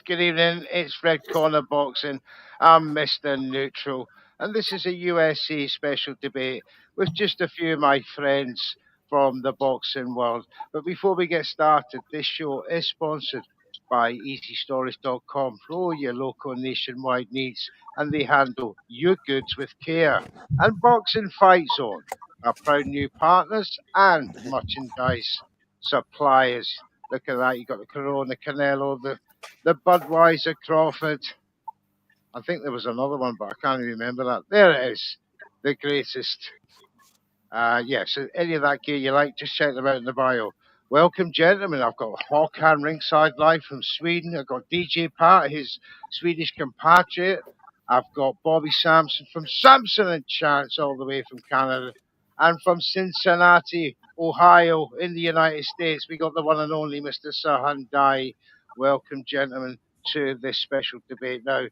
Good evening. It's Red Corner Boxing. I'm Mr. Neutral, and this is a USC special debate with just a few of my friends from the boxing world. But before we get started, this show is sponsored by EasyStories.com for all your local nationwide needs, and they handle your goods with care. And Boxing Fight Zone are proud new partners and merchandise suppliers. Look at that, you got the Corona Canelo, the Budweiser Crawford. I think there was another one, but I can't even remember that. There it is, the greatest. So any of that gear you like, just check them out in the bio. Welcome, gentlemen. I've got Håkan ringside live from Sweden. I've got DJ Pat, his Swedish compatriot. I've got Bobby Sampson from Samson and Chance, all the way from Canada. And from Cincinnati, Ohio, in the United States, we got the one and only Mr. Sahan Dai. Welcome, gentlemen, to this special debate. Now,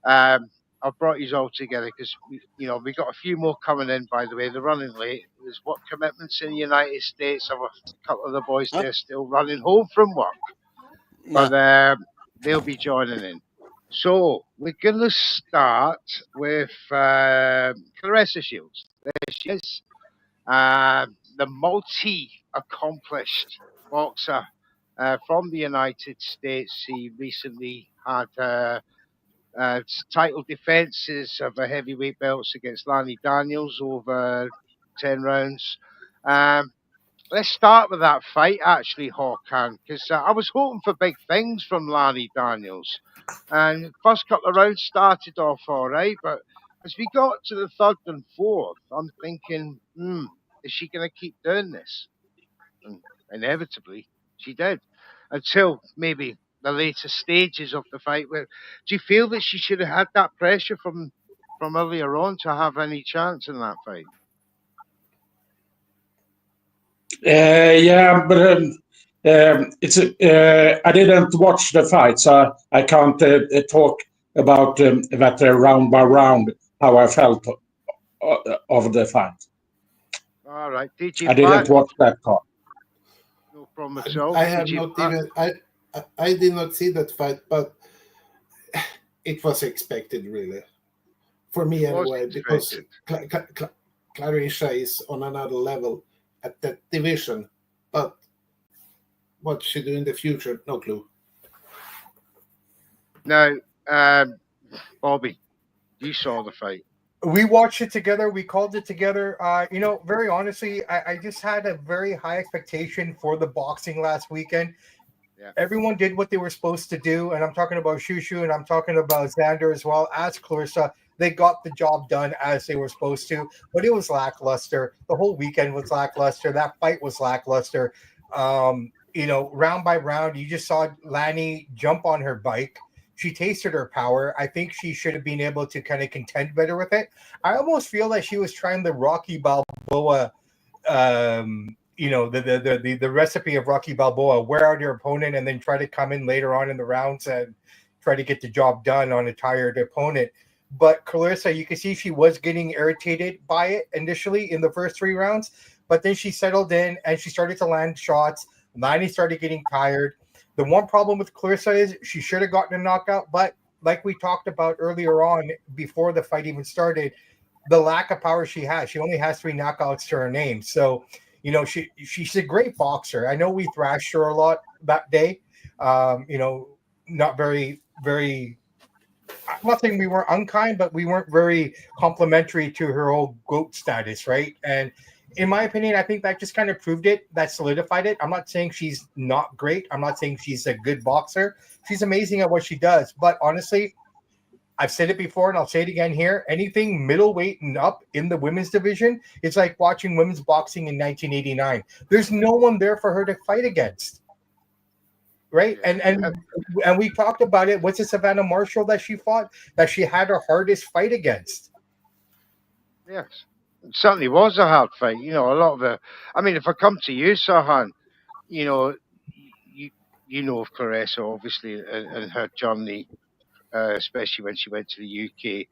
I've brought you all together because we got a few more coming in. By the way, they're running late. There's work commitments in the United States. I've a couple of the boys there still running home from work, but they'll be joining in. So we're gonna start with Claressa Shields. There she is, the multi-accomplished boxer from the United States. She recently had title defenses of a heavyweight belts against Lanny Daniels over 10 rounds. Let's start with that fight, actually, Håkan, because I was hoping for big things from Lanny Daniels. And first couple of rounds started off all right, but as we got to the third and fourth, I'm thinking, is she going to keep doing this? And inevitably, she did, until maybe the later stages of the fight. Where do you feel that she should have had that pressure from earlier on to have any chance in that fight? But it's I didn't watch the fight, so I can't talk about that round by round how I felt of the fight. All right, I didn't watch that part. No problem at all. I have not even. I did not see that fight, but it was expected, really, for me anyway, because Claressa is on another level at that division. But what she do in the future, no clue. Now, Bobby, you saw the fight. We watched it together. We called it together. Very honestly, I just had a very high expectation for the boxing last weekend. Yeah. Everyone did what they were supposed to do, and I'm talking about Shushu, and I'm talking about Xander as well as Claressa. They got the job done as they were supposed to, but it was lackluster. The whole weekend was lackluster. That fight was lackluster. Round by round, you just saw Lanny jump on her bike. She tasted her power. I think she should have been able to kind of contend better with it. I almost feel like she was trying the Rocky Balboa, the recipe of Rocky Balboa, wear out your opponent and then try to come in later on in the rounds and try to get the job done on a tired opponent. But Claressa, you can see she was getting irritated by it initially in the first 3 rounds, but then she settled in and she started to land shots. Lanny started getting tired. The one problem with Claressa is she should have gotten a knockout, but like we talked about earlier on before the fight even started, the lack of power she has. She only has 3 knockouts to her name. So, she's a great boxer. I know we thrashed her a lot that day. Not very, very, I'm not saying we weren't unkind, but we weren't very complimentary to her old GOAT status, right? And in my opinion, I think that just kind of proved it. That solidified it. I'm not saying she's not great. I'm not saying she's a good boxer. She's amazing at what she does. But honestly, I've said it before and I'll say it again here. Anything middleweight and up in the women's division, it's like watching women's boxing in 1989. There's no one there for her to fight against. Right? And we talked about it. What's it, Savannah Marshall that she fought? That she had her hardest fight against. Yes. It certainly was a hard fight. A lot of the. I mean, if I come to you, Sahan, you know of Claressa, obviously, and her journey, especially when she went to the UK.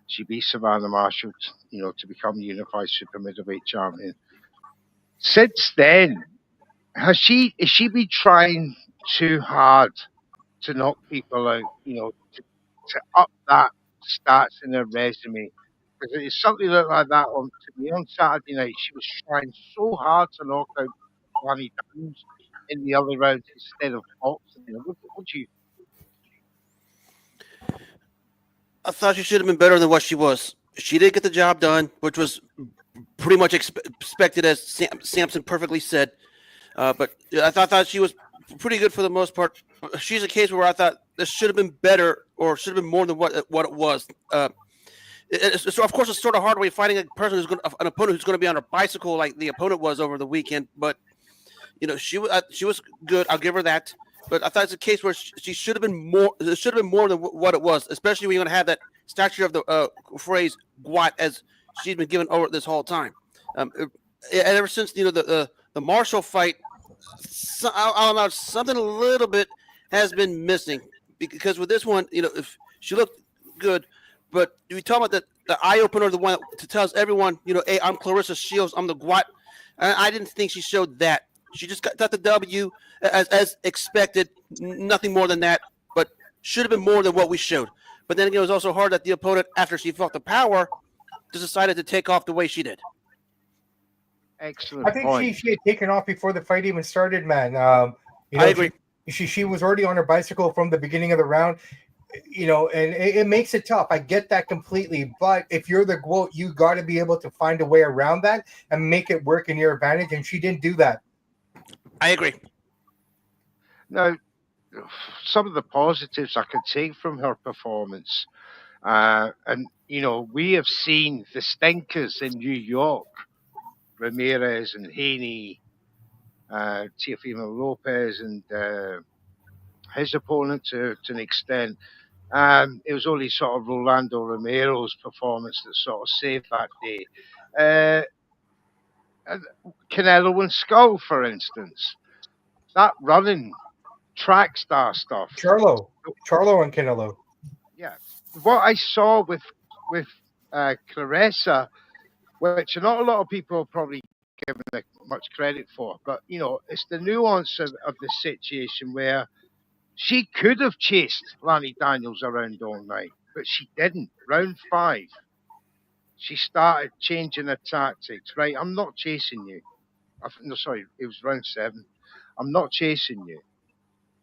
She beat Savannah Marshall, to become the unified super middleweight champion. Since then, has she been trying too hard to knock people out, to up that stats in her resume. Because it certainly looked like that to me on Saturday night. She was trying so hard to knock out Lanny Daniels in the other round instead of boxing. What do you? I thought she should have been better than what she was. She did get the job done, which was pretty much expected, as Sampson perfectly said. But I thought she was pretty good for the most part. She's a case where I thought this should have been better, or should have been more than what it was. So of course, it's sort of hard when you're fighting an opponent who's going to be on a bicycle like the opponent was over the weekend. But she was good. I'll give her that. But I thought it's a case where she should have been more. It should have been more than what it was, especially when you're going to have that stature of the phrase "gwat" as she's been given over this whole time. Ever since the Marshall fight, I don't know, something a little bit has been missing, because with this one, if she looked good, but we talk about the eye opener, the one that tells everyone, hey, I'm Claressa Shields, I'm the gwat. I didn't think she showed that. She just got the W as expected, nothing more than that, but should have been more than what we showed. But then again, it was also hard that the opponent, after she felt the power, just decided to take off the way she did. Excellent. I think she had taken off before the fight even started, man. I agree. She was already on her bicycle from the beginning of the round, and it makes it tough. I get that completely. But if you're the GOAT, you got to be able to find a way around that and make it work in your advantage. And she didn't do that. I agree. Now, some of the positives I could take from her performance, and we have seen the stinkers in New York, Ramirez and Haney, Teofimo Lopez, and his opponent to an extent. It was only sort of Rolando Romero's performance that sort of saved that day. Canelo and Skull, for instance, that running track star stuff. Charlo and Canelo. Yeah, what I saw with Claressa, which not a lot of people are probably given much credit for, but it's the nuance of the situation where she could have chased Lanny Daniels around all night, but she didn't. Round 5, she started changing her tactics. Right, I'm not chasing you. No, sorry, it was round 7. I'm not chasing you.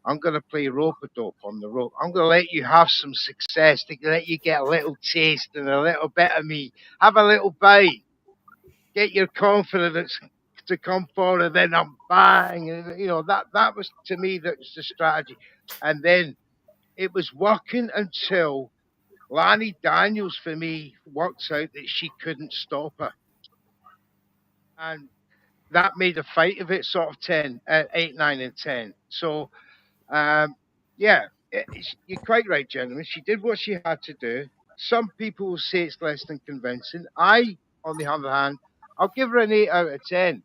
I'm going to play rope-a-dope on the rope. I'm going to let you have some success, to let you get a little taste and a little bit of me. Have a little bite. Get your confidence to come forward, and then I'm bang. And, that was, to me, that's the strategy. And then it was working until Lanny Daniels, for me, worked out that she couldn't stop her. And that made a fight of it, sort of 8, 9, and 10. So, you're quite right, gentlemen. She did what she had to do. Some people will say it's less than convincing. I, on the other hand, I'll give her an 8 out of 10,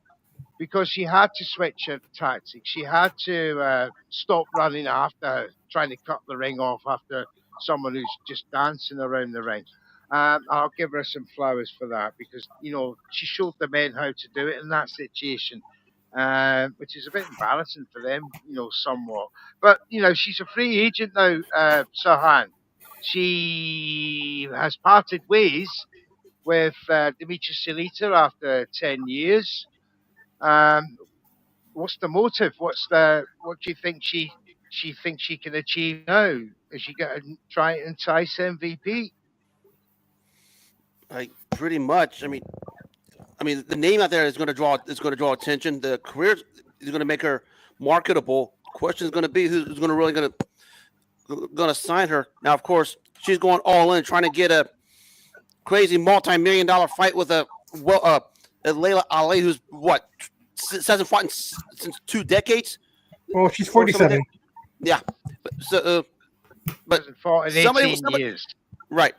because she had to switch her tactics. She had to stop running after her, trying to cut the ring off after someone who's just dancing around the ring. I'll give her some flowers for that, because, she showed the men how to do it in that situation, which is a bit embarrassing for them, somewhat. But, she's a free agent now, Sirhan. She has parted ways with Demetrius Salita after 10 years. What's the motive? What do you think she thinks she can achieve now? Is she going to try and entice MVP? Pretty much. I mean, the name out there is going to draw attention. The career is going to make her marketable. Question is going to be who's going to sign her. Now, of course, she's going all in, trying to get a crazy multi-million-dollar fight with a Laila Ali, who's hasn't fought since 2 decades. Well, she's 47. Yeah, but fought in 18 years. Right.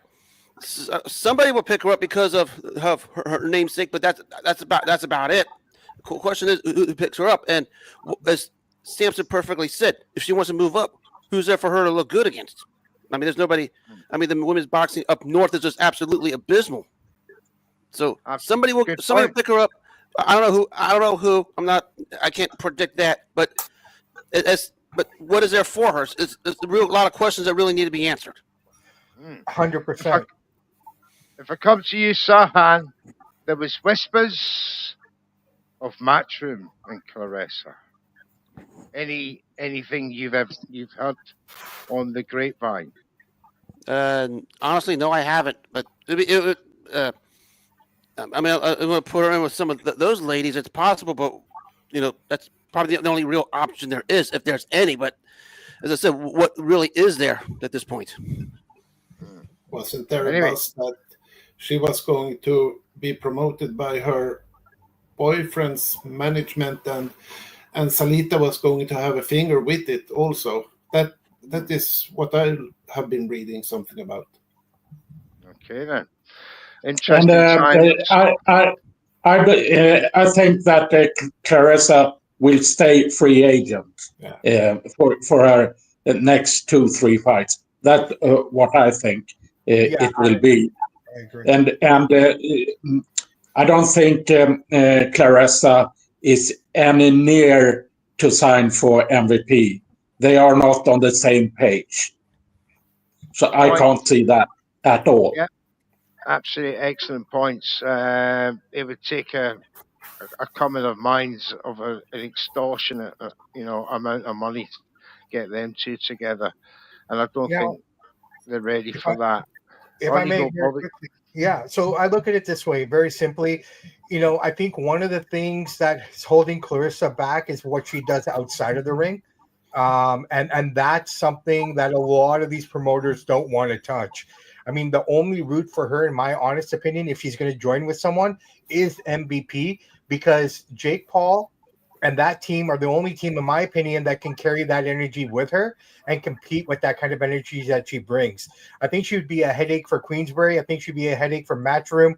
Somebody will pick her up because of her namesake, but that's about it. Cool question is who picks her up, and as Sampson perfectly said, if she wants to move up, who's there for her to look good against? I mean, there's nobody. I mean, the women's boxing up north is just absolutely abysmal. So somebody will pick her up. I don't know who. I can't predict that, but as But what is there for her? It's a lot of questions that really need to be answered. 100%. If I come to you, Sahan, there was whispers of Matchroom and Clarissa. Anything you've heard on the grapevine? Honestly, no, I haven't. But I'm going to put her in with some of those ladies. It's possible, but that's probably the only real option there is, if there's any. But as I said, what really is there at this point? Wasn't there Anyway. a buzz that she was going to be promoted by her boyfriend's management, and Salita was going to have a finger with it also? That is what I have been reading something about. Okay then. And Interesting times. I think that Clarissa will stay free agent for her next 2-3 fights. That's what I think it will be. I agree. And I don't think Clarissa is any near to sign for MVP. They are not on the same page. So I can't see that at all. Yeah. Absolutely excellent points. It would take a comment of minds of an extortionate, amount of money to get them two together, and I don't think they're ready for that. If I may, so I look at it this way, very simply. I think one of the things that's holding Clarissa back is what she does outside of the ring. And that's something that a lot of these promoters don't want to touch. I mean, the only route for her, in my honest opinion, if she's going to join with someone, is MVP, because Jake Paul and that team are the only team, in my opinion, that can carry that energy with her and compete with that kind of energy that she brings. I think she would be a headache for Queensberry. I think she'd be a headache for Matchroom.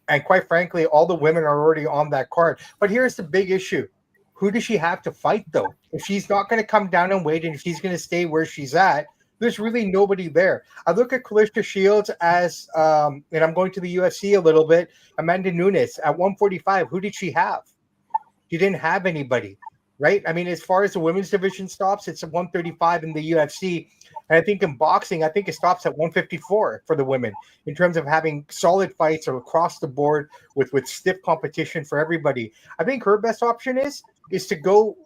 And quite frankly, all the women are already on that card. But here's the big issue. Who does she have to fight, though? If she's not going to come down and wait, and if she's going to stay where she's at, there's really nobody there. I look at Clarissa Shields as, and I'm going to the UFC a little bit, Amanda Nunes at 145. Who did she have? She didn't have anybody, right? I mean, as far as the women's division stops, it's at 135 in the UFC. And I think in boxing, I think it stops at 154 for the women in terms of having solid fights or across the board with stiff competition for everybody. I think her best option is to go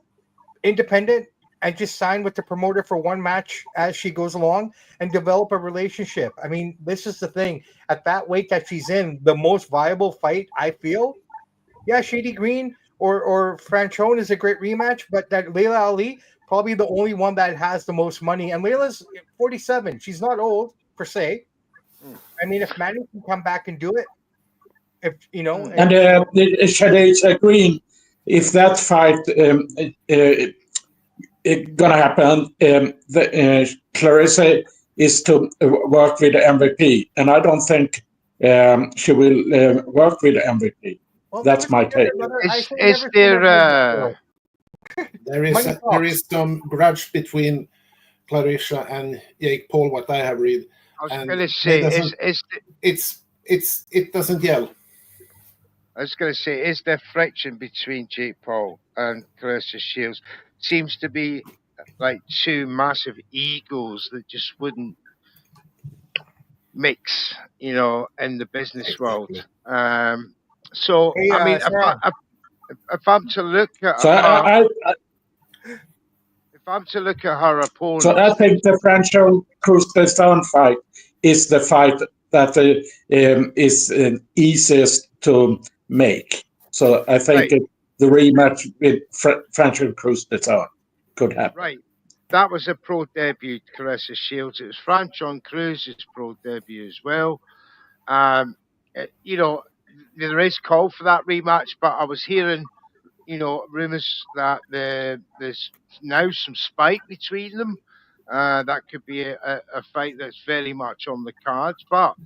independent and just sign with the promoter for one match as she goes along and develop a relationship. I mean, this is the thing. At that weight that she's in, the most viable fight, I feel, Shady Green or Franchone is a great rematch, but that Layla Ali, probably the only one that has the most money. And Layla's 47. She's not old, per se. I mean, if Manny can come back and do it, And Shady Green, if that fight it's gonna happen, Clarissa is to work with the MVP, and I don't think she will work with the MVP. Well, that's my take. Is there there is some grudge between Clarissa and Jake Paul, what I have read. I was going to say, it doesn't yell. I was going to say, is there friction between Jake Paul and Clarissa Shields? Seems to be like two massive egos that just wouldn't mix, in the business world. So, Hey, I mean, if I'm to look at if I'm to look at her opponent, so I think the Franchone Cruz-Bezan fight is the fight that is easiest to make. So I think the rematch with Franchone Cruz-Bezan could happen. Right. That was a pro debut, Clarissa Shields. It was Franchone Cruz's pro debut as well. There is call for that rematch, but I was hearing, rumors that there's now some spike between them. That could be a fight that's very much on the cards. But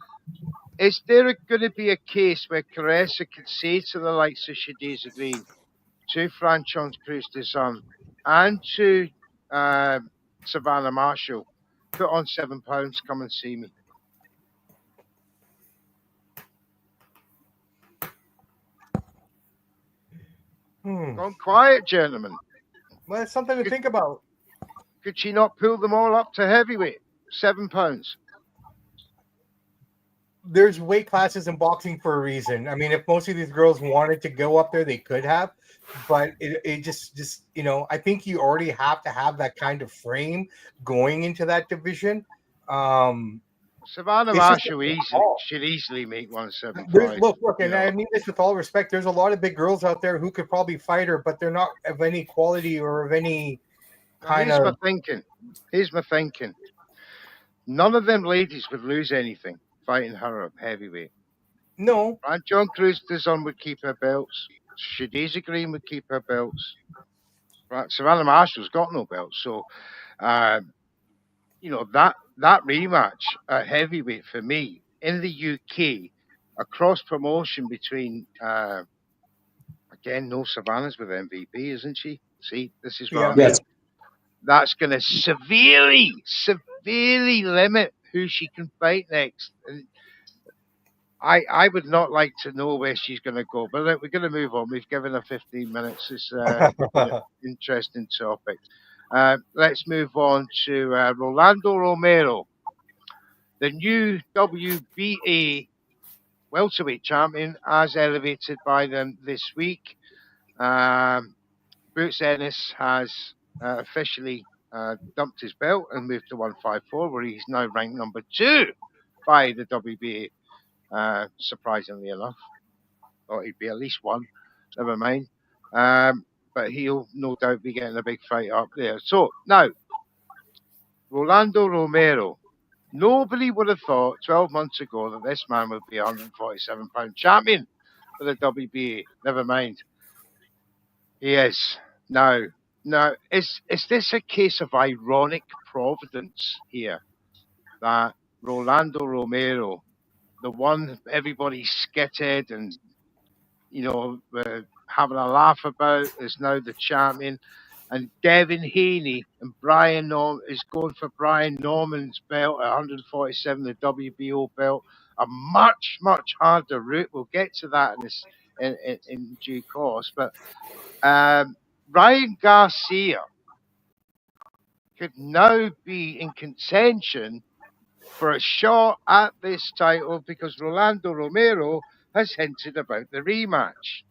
is there going to be a case where Clarissa could say to the likes of Shadiza Green, to Franchone Cruz-Bezan, and to Savannah Marshall, put on £7, come and see me? Gone quiet, gentlemen. Well, it's something to think about. Could she not pull them all up to heavyweight? 7 pounds. There's weight classes in boxing for a reason. I mean, if most of these girls wanted to go up there, they could have, but it just I think you already have to have that kind of frame going into that division. Savannah Marshall should easily make 175. Look, and I mean this with all respect. There's a lot of big girls out there who could probably fight her, but they're not of any quality or of any kind Here's of. Here's my thinking. None of them ladies would lose anything fighting her up heavyweight. No. And John Cruz-Dizon would keep her belts. Shadiza Green would keep her belts. Right, Savannah Marshall's got no belts, so that rematch at heavyweight for me in the UK, a cross promotion between again, no Savannah's with MVP, isn't she? See, this is what I mean. Yes. That's going to severely limit who she can fight next. And I would not like to know where she's going to go, but look, we're going to move on. We've given her 15 minutes. It's an interesting topic. Let's move on to Rolando Romero, the new WBA welterweight champion, as elevated by them this week. Boots Ennis has officially dumped his belt and moved to 154, where he's now ranked number 2 by the WBA. Surprisingly enough, thought he'd be at least 1. Never mind. But he'll no doubt be getting a big fight up there. So now, Rolando Romero. Nobody would have thought 12 months ago that this man would be a 147-pound champion for the WBA. Never mind. He is. Now, is this a case of ironic providence here that Rolando Romero, the one everybody skitted and having a laugh about, is now the champion, and Devin Haney and Brian Norman is going for Brian Norman's belt at 147, the WBO belt, a much harder route. We'll get to that in due course, but Ryan Garcia could now be in contention for a shot at this title because Rolando Romero has hinted about the rematch.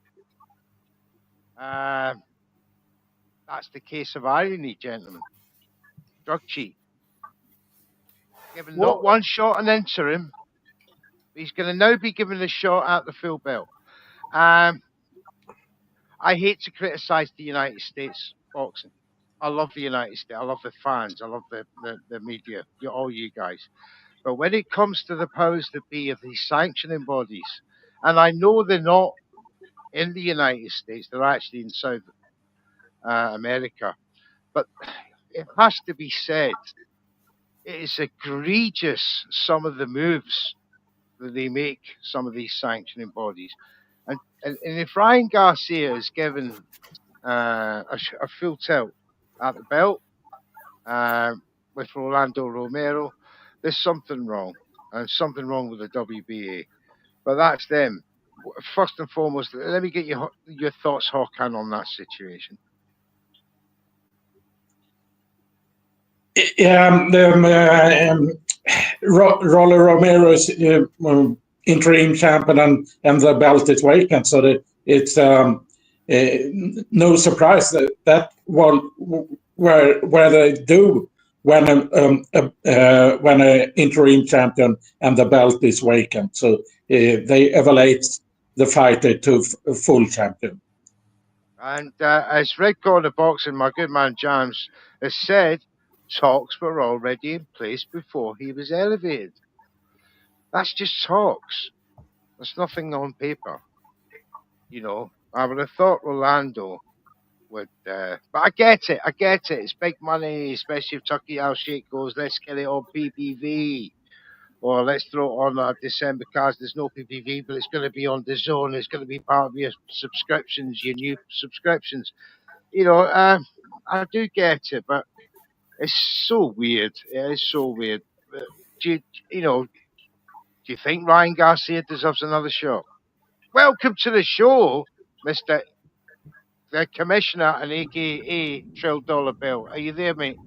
That's the case of irony, gentlemen. Drug cheat. Given not one shot an interim, he's going to now be given a shot at the full belt. I hate to criticize the United States boxing. I love the United States. I love the fans. I love the media. All you guys. But when it comes to the powers that be of these sanctioning bodies, and I know they're not in the United States, they're actually in South America, but it has to be said, it is egregious some of the moves that they make, some of these sanctioning bodies. And if Ryan Garcia is given a full tilt at the belt with Rolando Romero, there's something wrong, and something wrong with the WBA. But that's them. First and foremost, let me get your thoughts, Håkan, on that situation. Rolly Romero is interim champion and the belt is vacant, so it's no surprise that one where they do when an interim champion and the belt is vacant. So they elevate the fighter to full champion. And as Red Corner Boxing, my good man James has said, talks were already in place before he was elevated. That's just talks. There's nothing on paper. I would have thought Rolando would, but I get it. It's big money, especially if Tucky Al-Sheikh goes, let's get it on PPV. Or let's throw it on our December cards. There's no PPV, but it's going to be on DAZN. It's going to be part of your subscriptions, your new subscriptions. I do get it, but it's so weird. It is so weird. Do you think Ryan Garcia deserves another shot? Welcome to the show, Mr. The Commissioner and AKA $12 bill. Are you there, mate?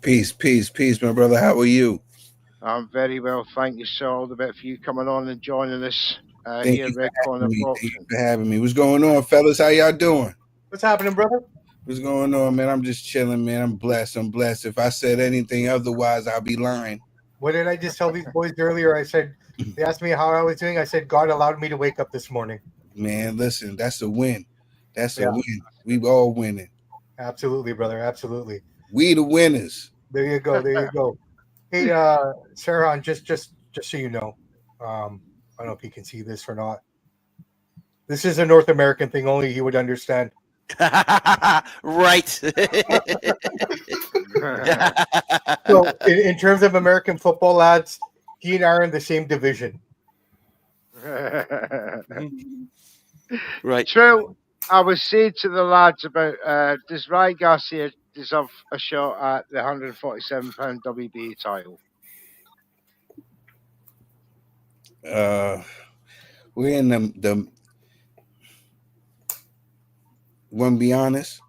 Peace, my brother. How are you? I'm very well, thank you, sir. All the best for you coming on and joining us Thank here you at for Red Corner having me. Thank Boxing. you for having me. What's going on, fellas? How y'all doing? What's happening, brother? What's going on, man? I'm just chilling, man. I'm blessed. If I said anything otherwise, I'll be lying. What did I just tell these boys earlier? I said, they asked me how I was doing. I said, God allowed me to wake up this morning. Man, listen, that's a win. That's a Yeah. win. We all winning. Absolutely, brother. Absolutely. We the winners. There you go. There you go. Hey, Sarhan, just so you know, I don't know if you can see this or not. This is a North American thing. Only he would understand. Right. So, in terms of American football, lads, he and I are in the same division. Right. True. I was saying to the lads about does Ryan Garcia deserve a shot at the 147-pound WBA title? We're in the want to be honest,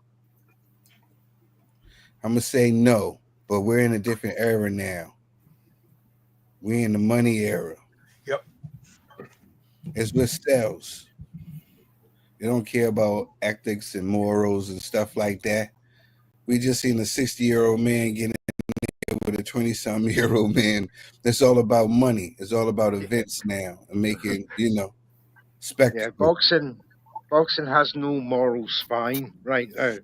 I'm gonna say no, but we're in a different era now. We're in the money era. Yep. It's what sells. They don't care about ethics and morals and stuff like that. We just seen a 60-year-old man getting in with a 20-something-year-old man. It's all about money. It's all about events now and making, spectacle. Yeah, boxing has no moral spine right now.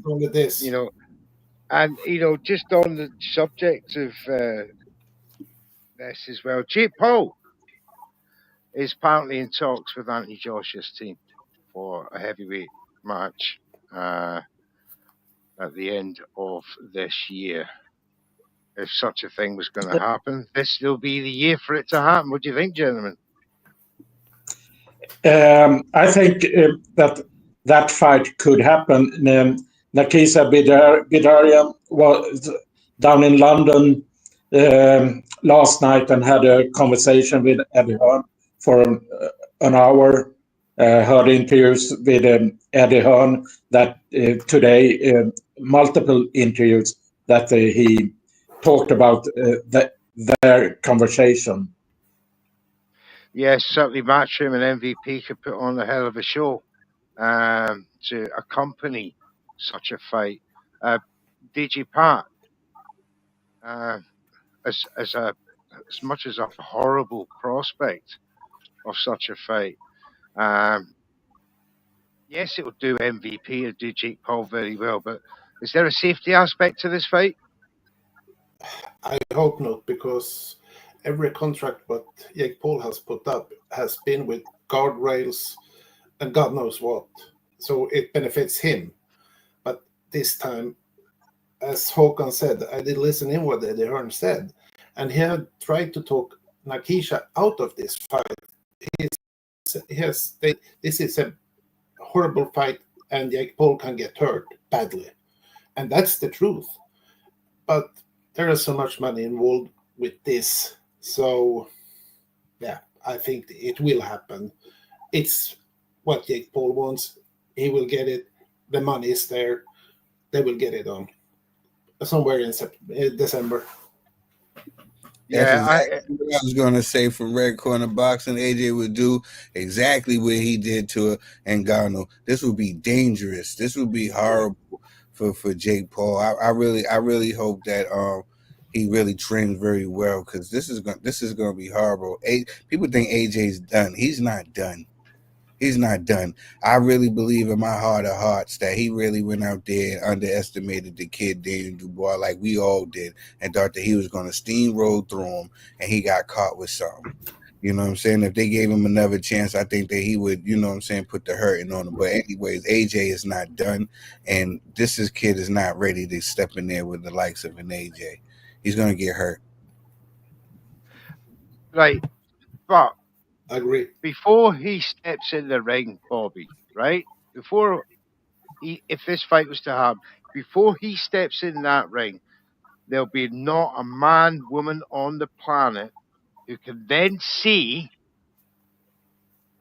Only this. And just on the subject of this as well, Jake Paul is apparently in talks with Anthony Joshua's team for a heavyweight match at the end of this year. If such a thing was going to happen, this will be the year for it to happen. What do you think, gentlemen? I think that fight could happen. Nakisa Bidarian was down in London last night and had a conversation with Eddie Hearn for an hour. Heard interviews with Eddie Hearn that today, multiple interviews that he talked about their conversation. Yes, certainly Matchroom and MVP could put on a hell of a show to accompany such a fight. DG Pat, as much as a horrible prospect of such a fight, yes, it would do MVP or do Jake Paul very well, but is there a safety aspect to this fight? I hope not, because every contract what Jake Paul has put up has been with guardrails and God knows what. So it benefits him. But this time, as Håkan said, I did listen in what Eddie Hearn said, and he had tried to talk Nakisha out of this fight. This is a horrible fight, and Jake Paul can get hurt badly. And that's the truth. But there is so much money involved with this. So, yeah, I think it will happen. It's what Jake Paul wants. He will get it. The money is there. They will get it on somewhere in December. Yeah, exactly what I was going to say for Red Corner Boxing. AJ would do exactly what he did to Ngannou. This would be dangerous. This would be horrible for Jake Paul. I really hope that he really trains very well, because this is going to be horrible. People think AJ's done. He's not done. He's not done. I really believe in my heart of hearts that he really went out there and underestimated the kid Daniel Dubois, like we all did, and thought that he was going to steamroll through him, and he got caught with something. You know what I'm saying? If they gave him another chance, I think that he would, put the hurting on him. But anyways, AJ is not done, and this kid is not ready to step in there with the likes of an AJ. He's going to get hurt. Right, but I agree. before he steps in the ring, Bobby, right? If this fight was to happen, before he steps in that ring, there'll be not a man, woman on the planet who can then see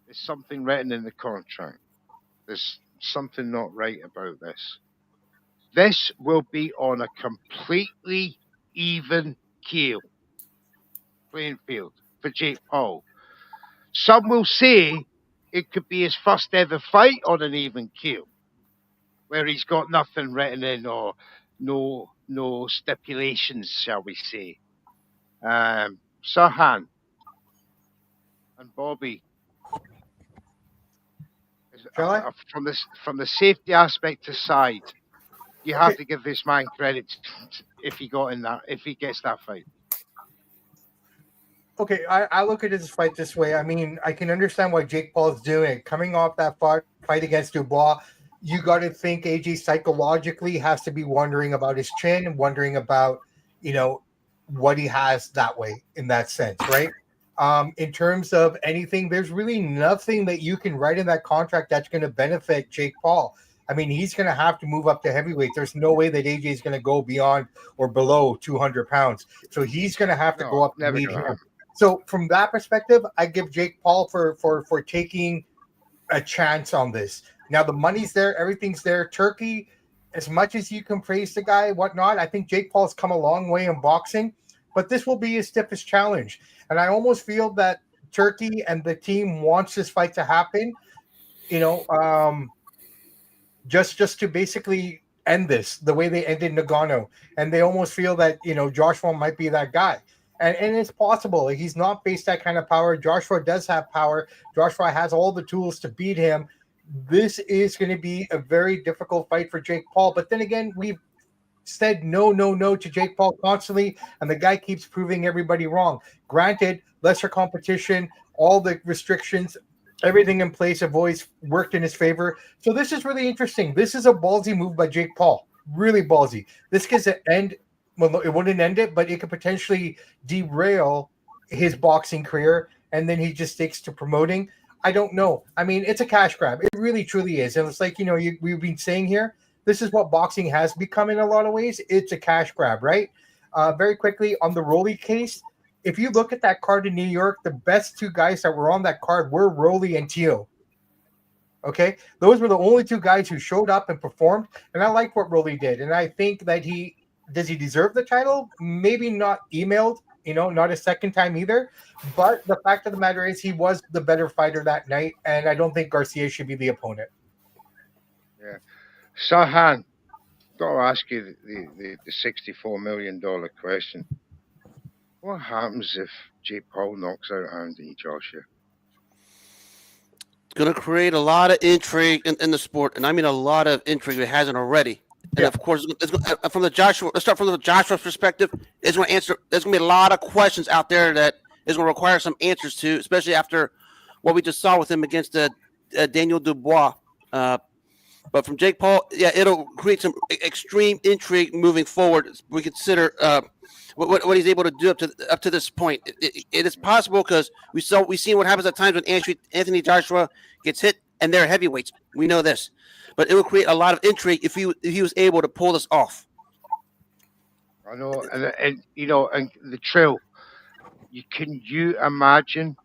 there's something written in the contract. There's something not right about this. This will be on a completely even playing field for Jake Paul. Some will say it could be his first ever fight on an even keel, where he's got nothing written in or no stipulations, shall we say. Sirhan and Bobby, Shall I? from the safety aspect aside, you have to give this man credit if he gets that fight. Okay, I look at this fight this way. I mean, I can understand why Jake Paul is doing it. Coming off that fight against Dubois, you got to think AJ psychologically has to be wondering about his chin and wondering about, what he has that way in that sense, right? In terms of anything, there's really nothing that you can write in that contract that's going to benefit Jake Paul. I mean, he's going to have to move up to heavyweight. There's no way that AJ is going to go beyond or below 200 pounds. So he's going to have to go up to meet him. So from that perspective, I give Jake Paul for taking a chance on this. Now the money's there, everything's there. Turkey, as much as you can praise the guy, whatnot, I think Jake Paul's come a long way in boxing, but this will be his stiffest challenge. And I almost feel that Turkey and the team wants this fight to happen, just to basically end this the way they ended Nagano. And they almost feel that, Joshua might be that guy. And it's possible. He's not faced that kind of power. Joshua does have power. Joshua has all the tools to beat him. This is going to be a very difficult fight for Jake Paul. But then again, we've said no to Jake Paul constantly, and the guy keeps proving everybody wrong. Granted, lesser competition, all the restrictions, everything in place have always worked in his favor. So this is really interesting. This is a ballsy move by Jake Paul. Really ballsy. This gets an end. Well, it wouldn't end it, but it could potentially derail his boxing career, and then he just sticks to promoting. I don't know. I mean, it's a cash grab. It really, truly is. And it's like, we've been saying here, this is what boxing has become in a lot of ways. It's a cash grab, right? Very quickly, on the Rolly case, if you look at that card in New York, the best two guys that were on that card were Rolly and Tio. Okay? Those were the only two guys who showed up and performed, and I like what Rolly did. And I think that does he deserve the title? Maybe not emailed, not a second time either. But the fact of the matter is he was the better fighter that night, and I don't think Garcia should be the opponent. Yeah. Sirhan, got to ask you the $64 million question. What happens if Jake Paul knocks out Anthony Joshua? It's going to create a lot of intrigue in the sport, and I mean a lot of intrigue. It hasn't already. And of course, let's start from the Joshua perspective. There's going to be a lot of questions out there that is going to require some answers to, especially after what we just saw with him against Daniel Dubois. But from Jake Paul, it'll create some extreme intrigue moving forward. We consider what he's able to do up to this point. It is possible because we've seen what happens at times when Anthony Joshua gets hit, and they're heavyweights. We know this. But it would create a lot of intrigue if he was able to pull this off. I know, and the Trill. Can you imagine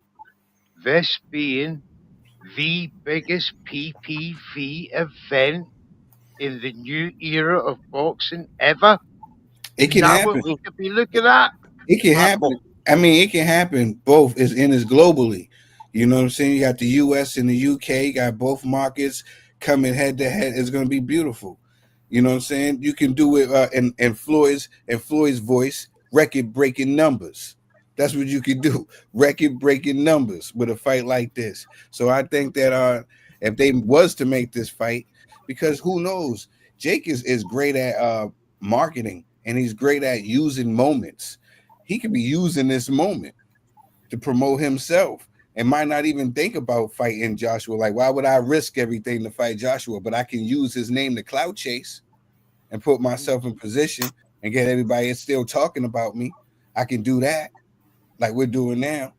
this being the biggest PPV event in the new era of boxing ever? It can happen. What we could be looking at. It can happen. I mean, it can happen. Both is globally. You know what I'm saying? You got the U.S. and the U.K. You got both markets coming head to head. Is going to be beautiful. You know what I'm saying? You can do it in Floyd's voice, record-breaking numbers. That's what you can do, record-breaking numbers with a fight like this. So I think that if they was to make this fight, because who knows, Jake is great at marketing, and he's great at using moments. He could be using this moment to promote himself and might not even think about fighting Joshua. Like, why would I risk everything to fight Joshua? But I can use his name to clout chase and put myself in position and get everybody still talking about me. I can do that like we're doing now,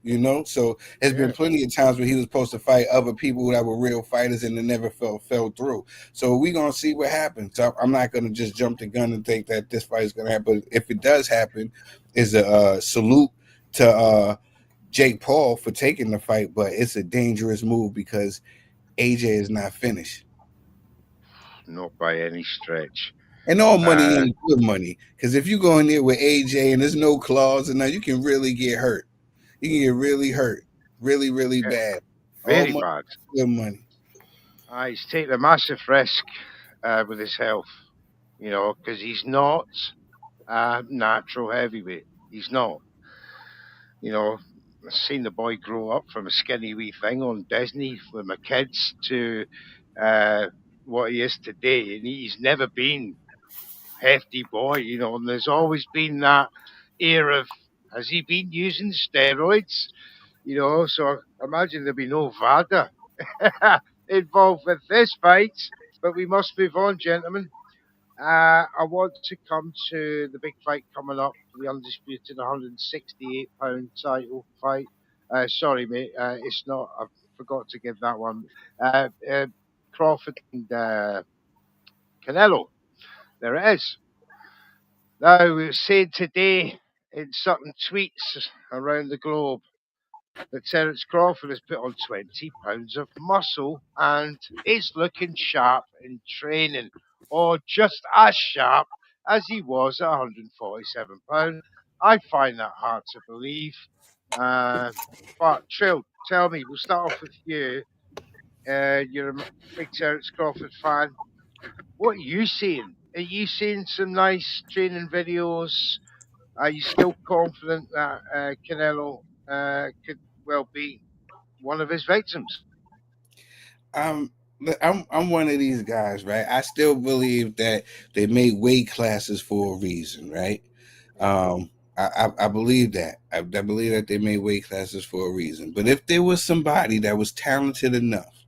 So there's been plenty of times where he was supposed to fight other people that were real fighters and they never fell through. So we're going to see what happens. So I'm not going to just jump the gun and think that this fight is going to happen. But if it does happen, is a salute to Jake Paul for taking the fight, but it's a dangerous move because AJ is not finished. Not by any stretch. And all money ain't good money. Because if you go in there with AJ and there's no claws and now you can really get hurt. You can get really hurt. Really, really bad. Very all bad. Good money. He's taking a massive risk with his health, because he's not a natural heavyweight. He's not. I've seen the boy grow up from a skinny wee thing on Disney with my kids to what he is today, and he's never been hefty boy, and there's always been that air of, has he been using steroids? So I imagine there'll be no VADA involved with this fight, but we must move on, gentlemen. I want to come to the big fight coming up, the undisputed 168-pound title fight. Sorry, mate, it's not. I forgot to give that one. Crawford and Canelo. There it is. Now, we were saying today in certain tweets around the globe that Terence Crawford has put on 20 pounds of muscle and is looking sharp in training, or just as sharp as he was at 147 pounds. I find that hard to believe. But Trill, tell me, we'll start off with you. You're a big Terence Crawford fan. What are you seeing? Are you seeing some nice training videos? Are you still confident that Canelo could well be one of his victims? I'm one of these guys, right? I still believe that they made weight classes for a reason, right? I believe that. I believe that they made weight classes for a reason. But if there was somebody that was talented enough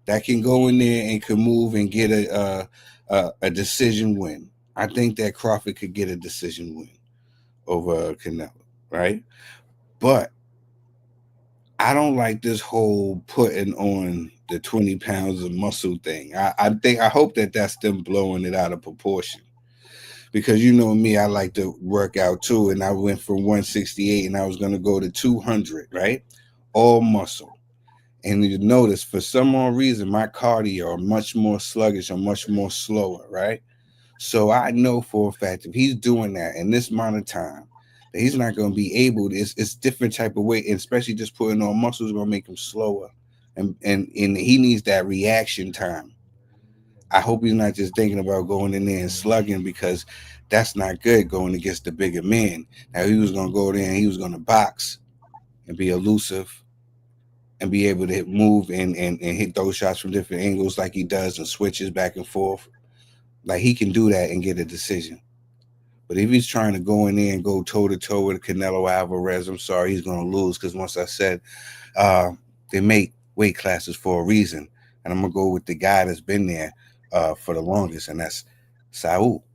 that can go in there and can move and get a decision win, I think that Crawford could get a decision win over Canelo, right? But I don't like this whole putting on the 20 pounds of muscle thing. I hope that that's them blowing it out of proportion, because you know me, I like to work out too. And I went from 168 and I was going to go to 200, right? All muscle. And you notice for some odd reason, my cardio are much more sluggish or much more slower, right? So I know for a fact if he's doing that in this amount of time, that he's not going to be able to. It's different type of weight, and especially just putting on muscle is going to make him slower, and he needs that reaction time. I hope he's not just thinking about going in there and slugging, because that's not good going against the bigger man. Now he was going to go there and he was going to box and be elusive and be able to move and hit those shots from different angles like he does and switches back and forth. Like he can do that and get a decision. But if he's trying to go in there and go toe-to-toe with Canelo Alvarez, I'm sorry, he's going to lose, because once I said they make weight classes for a reason. And I'm going to go with the guy that's been there for the longest, and that's Saul.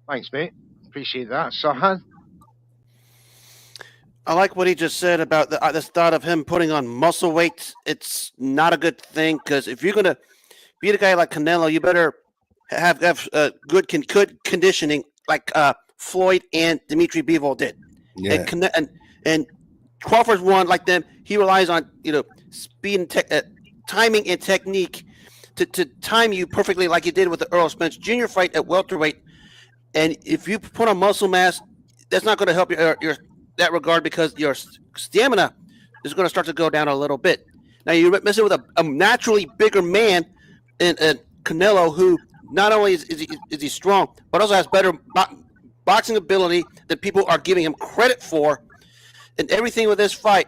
Thanks, mate. Appreciate that. Sahan? I like what he just said about this thought of him putting on muscle weight. It's not a good thing, because if you're going to beat a guy like Canelo, you better have good conditioning like Floyd and Dimitri Bivol did. Yeah. And Crawford's one like them. He relies on speed and timing and technique to time you perfectly, like he did with the Errol Spence Jr. fight at welterweight. And if you put on muscle mass, that's not going to help your that regard, because your stamina is going to start to go down a little bit. Now you're messing with a naturally bigger man in Canelo, who not only is he strong, but also has better boxing ability that people are giving him credit for. And everything with this fight,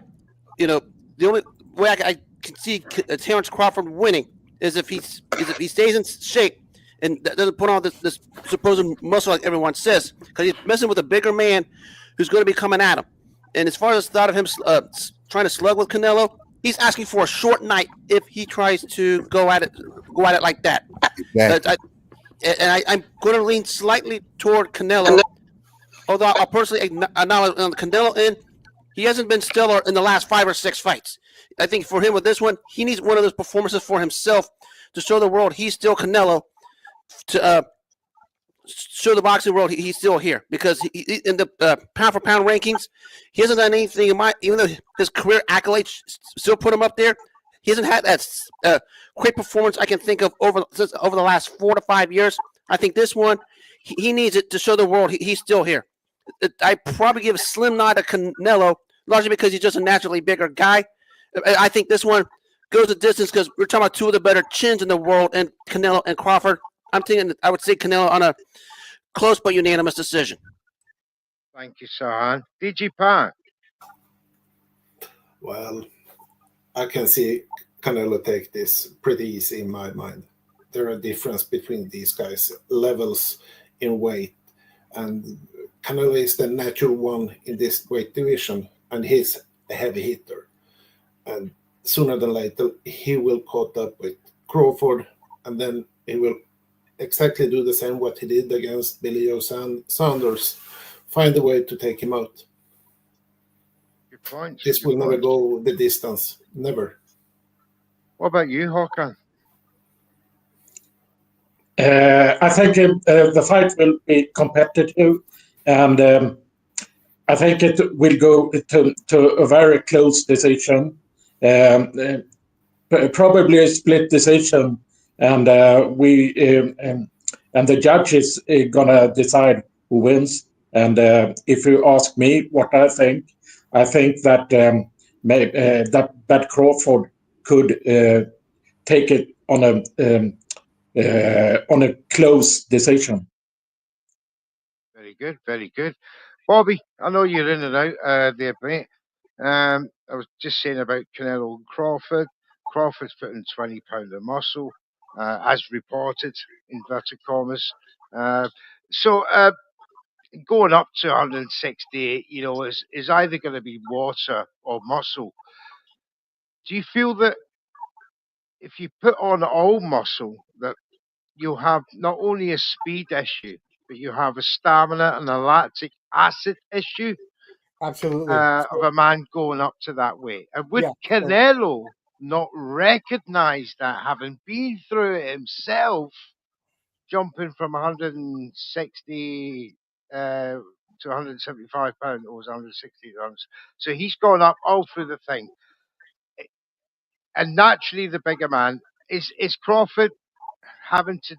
the only way I can see Terence Crawford winning is if he stays in shape and doesn't put on this supposed muscle like everyone says, because he's messing with a bigger man who's going to be coming at him. And as far as the thought of him trying to slug with Canelo, he's asking for a short night if he tries to go at it like that. Exactly. I'm going to lean slightly toward Canelo, although I'll personally acknowledge on the Canelo end, he hasn't been stellar in the last 5 or 6 fights. I think for him with this one, he needs one of those performances for himself to show the world he's still Canelo, to show the boxing world he's still here, because he, in the pound for pound rankings, he hasn't done anything. Even though his career accolades still put him up there, He hasn't had that quick performance I can think of over the last 4 to 5 years. I think this one, he needs it to show the world he's still here. I probably give a slim nod to Canelo, largely because he's just a naturally bigger guy. I think this one goes the distance because we're talking about two of the better chins in the world, and Canelo and Crawford. I'm thinking I would say Canelo on a close but unanimous decision. Thank you, Sahan. DG Park. Well, I can see Canelo take this pretty easy in my mind. There are a difference between these guys' levels in weight, and Canelo is the natural one in this weight division, and he's a heavy hitter. And sooner than later, he will caught up with Crawford, and then he will exactly do the same what he did against Billy Joe Saunders, find a way to take him out. Good point. This will never go the distance, never. What about you, Håkan? I think the fight will be competitive, and I think it will go to a very close decision, probably a split decision, and and the judge is gonna decide who wins. And if you ask me what I think that that Crawford could take it on a close decision. Very good, very good. Bobby, I know you're in and out there, mate. I was just saying about Canelo and Crawford. Crawford's putting 20 pounds of muscle, as reported, inverted commas. So going up to 168, is either going to be water or muscle. Do you feel that if you put on all muscle, that you'll have not only a speed issue, but you have a stamina and a lactic acid issue Absolutely. of a man going up to that weight? And would Yeah, Canelo not recognize that, having been through it himself, jumping from 160 to 175 pounds, or was 160 pounds? So he's gone up all through the thing. And naturally, the bigger man is Crawford having to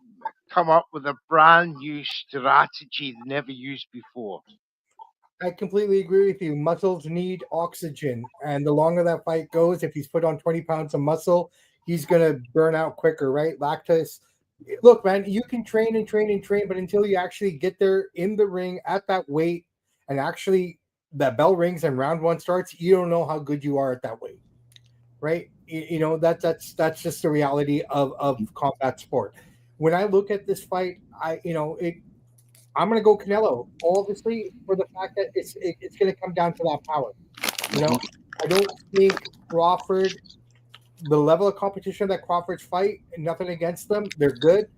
come up with a brand new strategy never used before. I completely agree with you. Muscles need oxygen, and the longer that fight goes, if he's put on 20 pounds of muscle, he's gonna burn out quicker, right? Lactose. Look, man, you can train and train and train, but until you actually get there in the ring at that weight, and actually that bell rings and round one starts, you don't know how good you are at that weight, right? That's just the reality of combat sport. When I look at this fight, I'm going to go Canelo, obviously, for the fact that it's going to come down to that power. I don't think Crawford, the level of competition that Crawford's fight, nothing against them, they're good,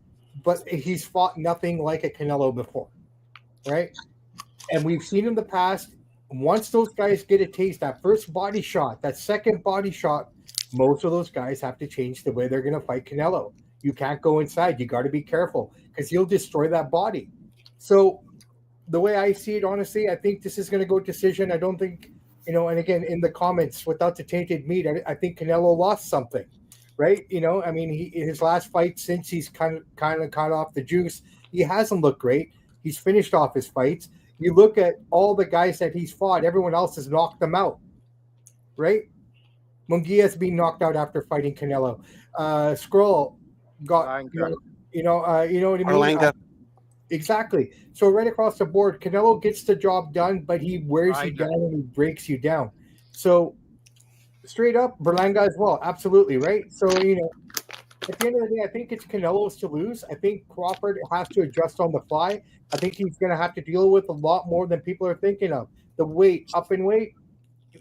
but he's fought nothing like a Canelo before, right? And we've seen in the past, once those guys get a taste, that first body shot, that second body shot, most of those guys have to change the way they're going to fight Canelo. You can't go inside. You got to be careful because he'll destroy that body. So the way I see it, honestly, I think this is going to go decision. I don't think, and again, in the comments, without the tainted meat, I think Canelo lost something, right? His last fight, since he's kind of cut off the juice, he hasn't looked great. He's finished off his fights. You look at all the guys that he's fought, everyone else has knocked them out, right? Munguia's been knocked out after fighting Canelo. Scroll got, you know what I mean? Orlando. Exactly. So right across the board, Canelo gets the job done, but he wears you down and he breaks you down. So straight up, Berlanga as well. Absolutely, right? So, at the end of the day, I think it's Canelo's to lose. I think Crawford has to adjust on the fly. I think he's going to have to deal with a lot more than people are thinking of. The weight, up in weight,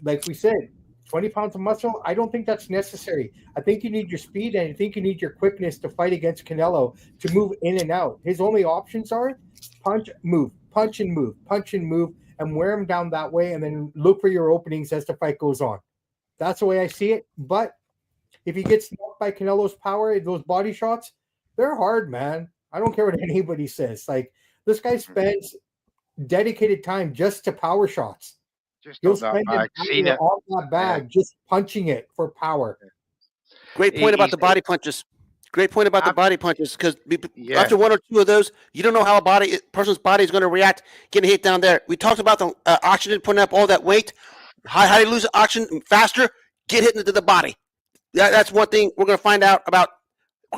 like we said, 20 pounds of muscle, I don't think that's necessary. I think you need your speed, and I think you need your quickness to fight against Canelo, to move in and out. His only options are punch, move, punch and move, punch and move, and wear him down that way, and then look for your openings as the fight goes on. That's the way I see it. But if he gets knocked by Canelo's power, those body shots, they're hard, man. I don't care what anybody says. Like, this guy spends dedicated time just to power shots. Just He'll on that spend bag. Seen it. on that bag, just punching it for power. Great point about the body punches. Great point about the body punches, because after one or two of those, you don't know how person's body is going to react getting hit down there. We talked about the oxygen, putting up all that weight. How do you lose oxygen faster? Get hit into the body. That's one thing we're going to find out about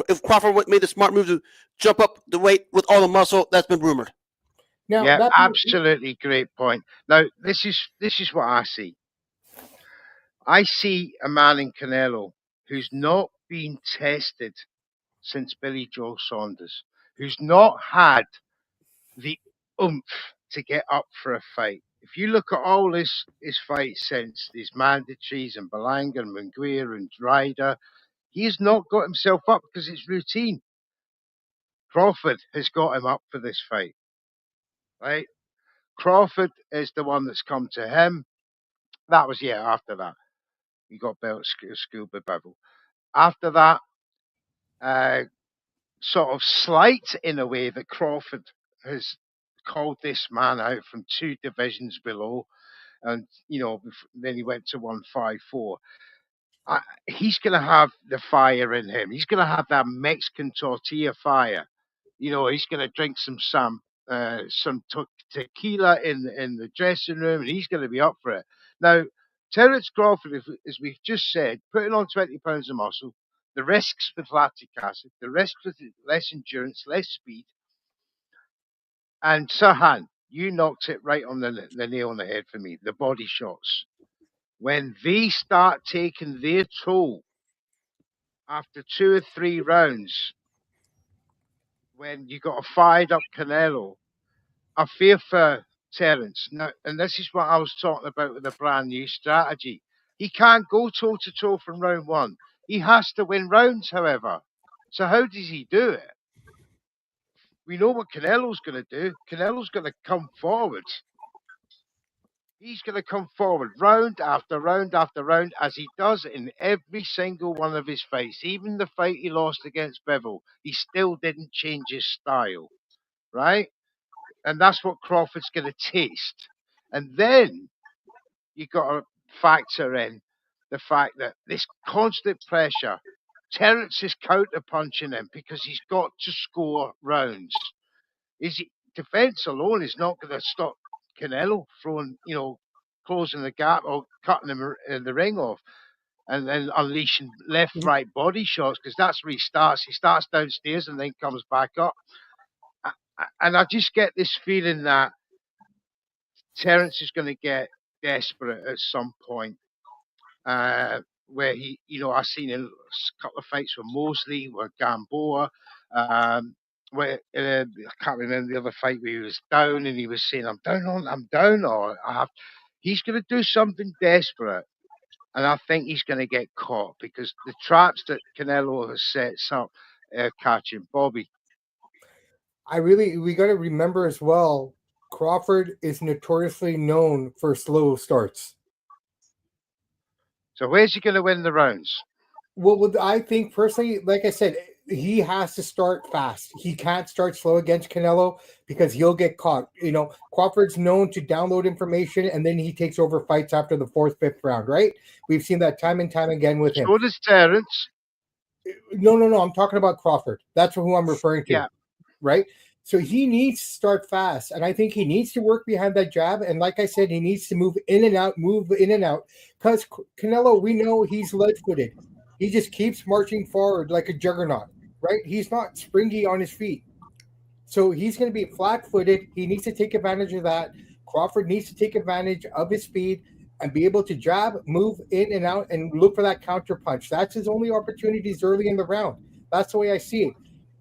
if Crawford made the smart move to jump up the weight with all the muscle that's been rumored. Now, yeah, absolutely great point. Now, this is what I see. I see a man in Canelo who's not been tested since Billy Joe Saunders, who's not had the oomph to get up for a fight. If you look at all his fights since these mandatories and Berlanga and Munguia and Ryder, he's not got himself up because it's routine. Crawford has got him up for this fight, right? Crawford is the one that's come to him. That was, after that. He got belt Scuba Bevel. After that, sort of slight in a way that Crawford has called this man out from 2 divisions below. And, then he went to 154. He's going to have the fire in him. He's going to have that Mexican tortilla fire. He's going to drink some tequila in the dressing room, and he's going to be up for it. Now, Terence Crawford, as we've just said, putting on 20 pounds of muscle, the risks with lactic acid, the risks with less endurance, less speed. And Sahan, you knocked it right on the nail on the head for me, the body shots. When they start taking their toll after 2 or 3 rounds, when you got a fired up Canelo, I fear for Terence. Now, and this is what I was talking about with a brand new strategy. He can't go toe to toe from round 1. He has to win rounds, however. So how does he do it? We know what Canelo's going to do. Canelo's going to come forward. He's going to come forward round after round after round, as he does in every single one of his fights. Even the fight he lost against Bevel, he still didn't change his style, right? And that's what Crawford's going to taste. And then you got to factor in the fact that this constant pressure, Terence is counter-punching him because he's got to score rounds. Defense alone is not going to stop Canelo throwing, closing the gap or cutting him the ring off and then unleashing left, right body shots, because that's where he starts. He starts downstairs and then comes back up. And I just get this feeling that Terence is going to get desperate at some point, where he, I've seen a couple of fights with Mosley, with Gamboa, where I can't remember the other fight where he was down and he was saying, I'm down, or he's going to do something desperate. And I think he's going to get caught because the traps that Canelo has set up catching Bobby. We got to remember as well, Crawford is notoriously known for slow starts. So where's he going to win the rounds? Well, I think personally, like I said, he has to start fast. He can't start slow against Canelo because he'll get caught. Crawford's known to download information and then he takes over fights after the 4th, 5th round, right? We've seen that time and time again with him. So does Terence. No. I'm talking about Crawford. That's who I'm referring to. Yeah. Right? So he needs to start fast. And I think he needs to work behind that jab. And like I said, he needs to move in and out. Because Canelo, we know he's lead-footed. He just keeps marching forward like a juggernaut, right? He's not springy on his feet. So he's going to be flat-footed. He needs to take advantage of that. Crawford needs to take advantage of his speed and be able to jab, move in and out, and look for that counter punch. That's his only opportunities early in the round. That's the way I see it.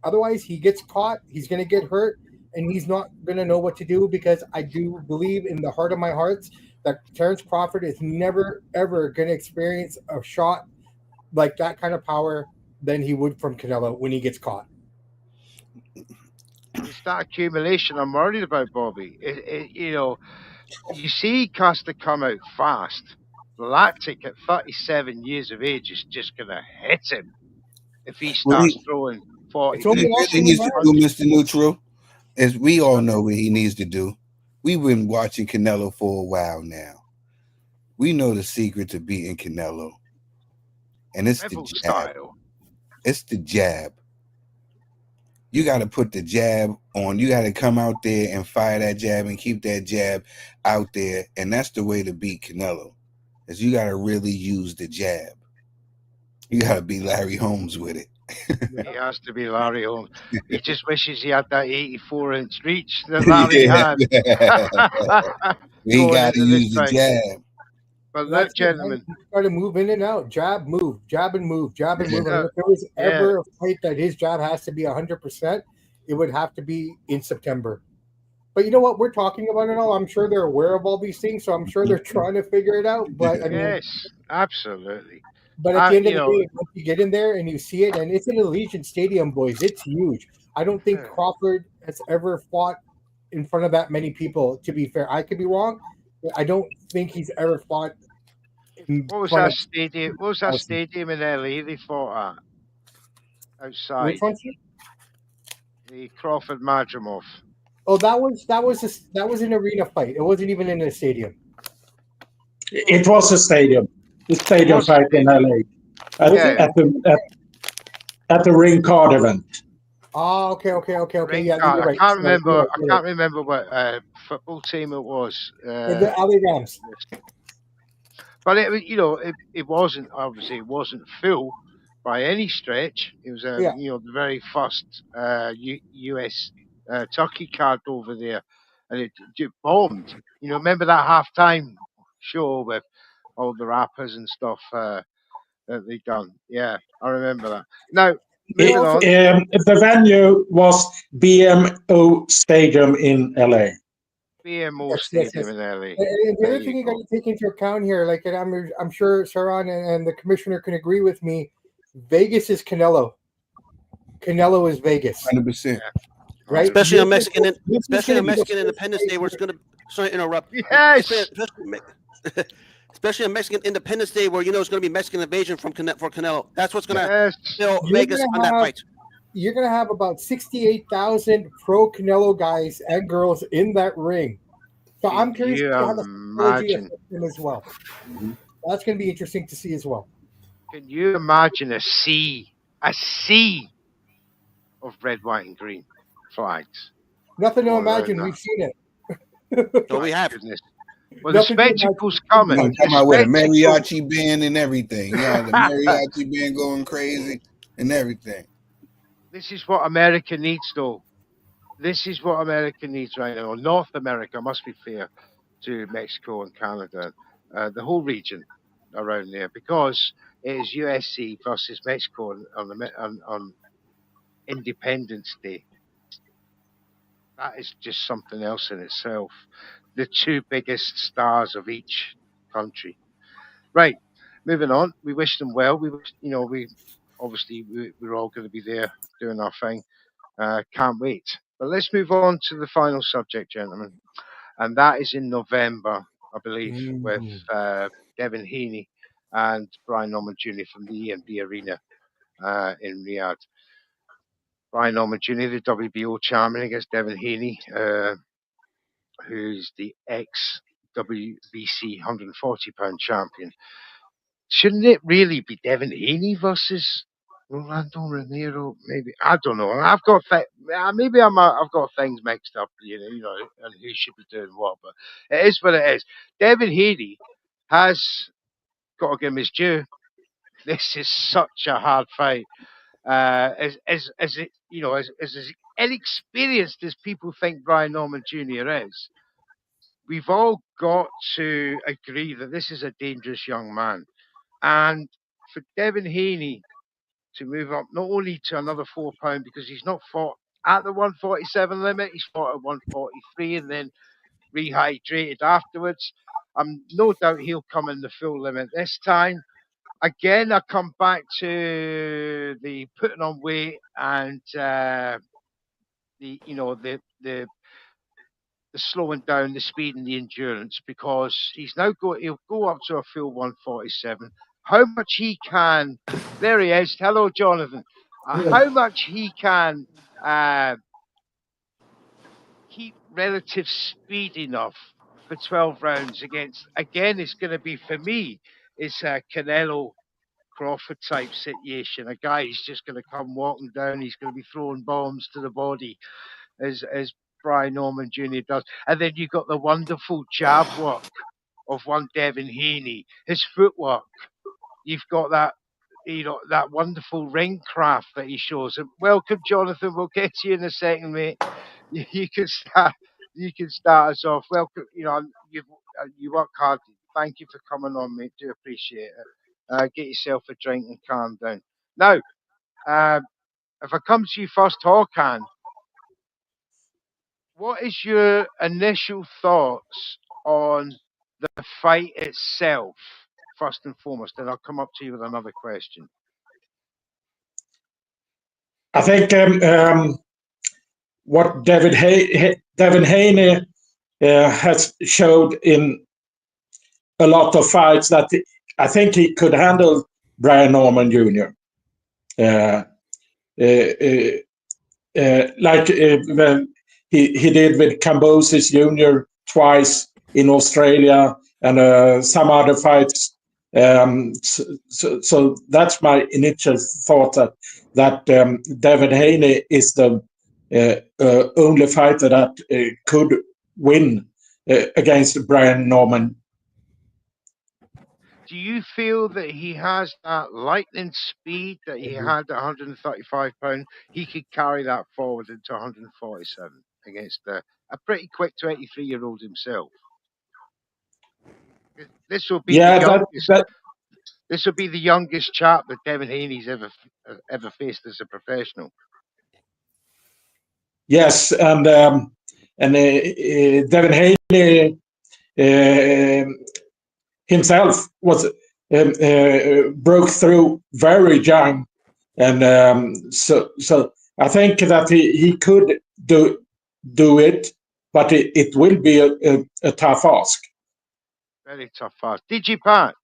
Otherwise, he gets caught, he's going to get hurt, and he's not going to know what to do, because I do believe in the heart of my hearts that Terence Crawford is never, ever going to experience a shot like that kind of power than he would from Canelo when he gets caught. It's that accumulation I'm worried about, Bobby. You see Costa come out fast. Lactic at 37 years of age is just going to hit him if he starts throwing 40. What he really needs to do, Mr. Neutral, is we all know what he needs to do. We've been watching Canelo for a while now. We know the secret to beating Canelo. and it's Rebel the jab. style. It's the jab. You got to put the jab on. You got to come out there and fire that jab and keep that jab out there. And that's the way to beat Canelo, is you got to really use the jab. You got to be Larry Holmes with it. He has to be Larry Holmes. He just wishes he had that 84-inch reach that Larry had. He Going got to into this use the fight. jab. But That's look, gentlemen, you got to move in and out, jab, move, jab and move, jab and move. And if there was Yeah. ever a fight that his jab has to be 100%, it would have to be in September. But you know what? We're talking about it all. I'm sure they're aware of all these things, so I'm sure they're trying to figure it out. But I mean, yes, absolutely. but at the end of you the know- day, once you get in there and you see it, and it's in Allegiant Stadium, boys, it's huge. I don't think Yeah. Crawford has ever fought in front of that many people. To be fair, I could be wrong, but I don't think he's ever fought. What was front that of- stadium? What was that stadium in LA they fought at? Outside. Which one? The Crawford Madrimov. Oh, that was an arena fight. It wasn't even in a stadium. It was a stadium. The stadium Was fight in LA Yeah. at the Ring Card event. Oh, okay. Ring Yeah, card. you're right. I can't Sorry, remember. you're I can't remember what football team it was. The LA Rams. But it wasn't, obviously it wasn't full by any stretch. It was Yeah. the very first US Turkey card over there, and it bombed. Remember that halftime show with all the rappers and stuff that they done? Yeah, I remember that. Now, moving on. The venue was BMO Stadium in LA. BMO Yes. Stadium in LA. And the There other thing you go. got to take into account here, like, and I'm sure Saran and the commissioner can agree with me, Vegas is Canelo. Canelo is Vegas, 100%. right? Especially on This is Especially gonna on be the Mexican first Independence fight Day, where it's going to. Sorry to interrupt. Yes. Especially on Mexican Independence Day, where it's going to be Mexican invasion for Canelo. That's what's going to Yes. fill You're Vegas gonna on that have- fight. You're going to have about 68,000 pro Canelo guys and girls in that ring. So Can I'm curious you to see how the psychology imagine? affects them as well. That's going to be interesting to see as well. Can you imagine a sea of red, white, and green flags? Nothing to All around imagine. that. We've seen it. So we have. Goodness. Well, the Nothing to imagine. spectacle's You're coming. gonna come The out with a spectacle- mariachi band and everything. Yeah, the mariachi band going crazy and everything. This is what America needs, though. This is what America needs right now. North America must be fair to Mexico and Canada, the whole region around there, because it is USC versus Mexico on Independence Day. That is just something else in itself. The two biggest stars of each country. Right, moving on. We wish them well. We obviously we're all going to be there doing our thing. Can't wait. But let's move on to the final subject, gentlemen, and that is in November, I believe, with Devin Haney and Brian Norman Jr. from the EMB Arena in Riyadh. Brian Norman Jr., the WBO champion, against Devin Haney, who's the ex-WBC 140-pound champion. Shouldn't it really be Devin Haney versus Rolando Romero? Maybe, I don't know. I've got I've got things mixed up, and who should be doing what. But it is what it is. Devin Haney has got to give him his due. This is such a hard fight. As inexperienced as people think Brian Norman Jr. is, we've all got to agree that this is a dangerous young man. And for Devin Haney to move up not only to another £4, because he's not fought at the 147 limit, he's fought at 143 and then rehydrated afterwards. No doubt he'll come in the full limit this time. Again, I come back to the putting on weight and the slowing down, the speed and the endurance, because he'll go up to a full 147. How much he can, there he is. Hello, Jonathan. How much he can keep relative speed enough for 12 rounds against, again, it's going to be, for me, it's Canelo Crawford type situation. A guy who's just going to come walking down. He's going to be throwing bombs to the body, as Brian Norman Jr. does. And then you've got the wonderful jab work of one Devin Haney. His footwork. You've got that, that wonderful ring craft that he shows. And welcome, Jonathan. We'll get to you in a second, mate. You can start. You can start us off. Welcome. You work hard. Thank you for coming on, mate. Do appreciate it. Get yourself a drink and calm down. Now, if I come to you first, Håkan, what is your initial thoughts on the fight itself, first and foremost? Then I'll come up to you with another question. I think what Devin Haney has showed in a lot of fights that I think he could handle Brian Norman Jr. Like when he did with Kambosos Jr. twice in Australia and some other fights. So that's my initial thought that Devin Haney is the only fighter that could win against Brian Norman. Do you feel that he has that lightning speed that he had at 135 pounds? He could carry that forward into 147 against a pretty quick 23-year-old himself. This will be the youngest. This will be the youngest chap that Devin Haney's ever faced as a professional. Yes, and Devin Haney himself was broke through very young, and so I think that he could do it, but it will be a tough ask. Very tough ask. DigiPat.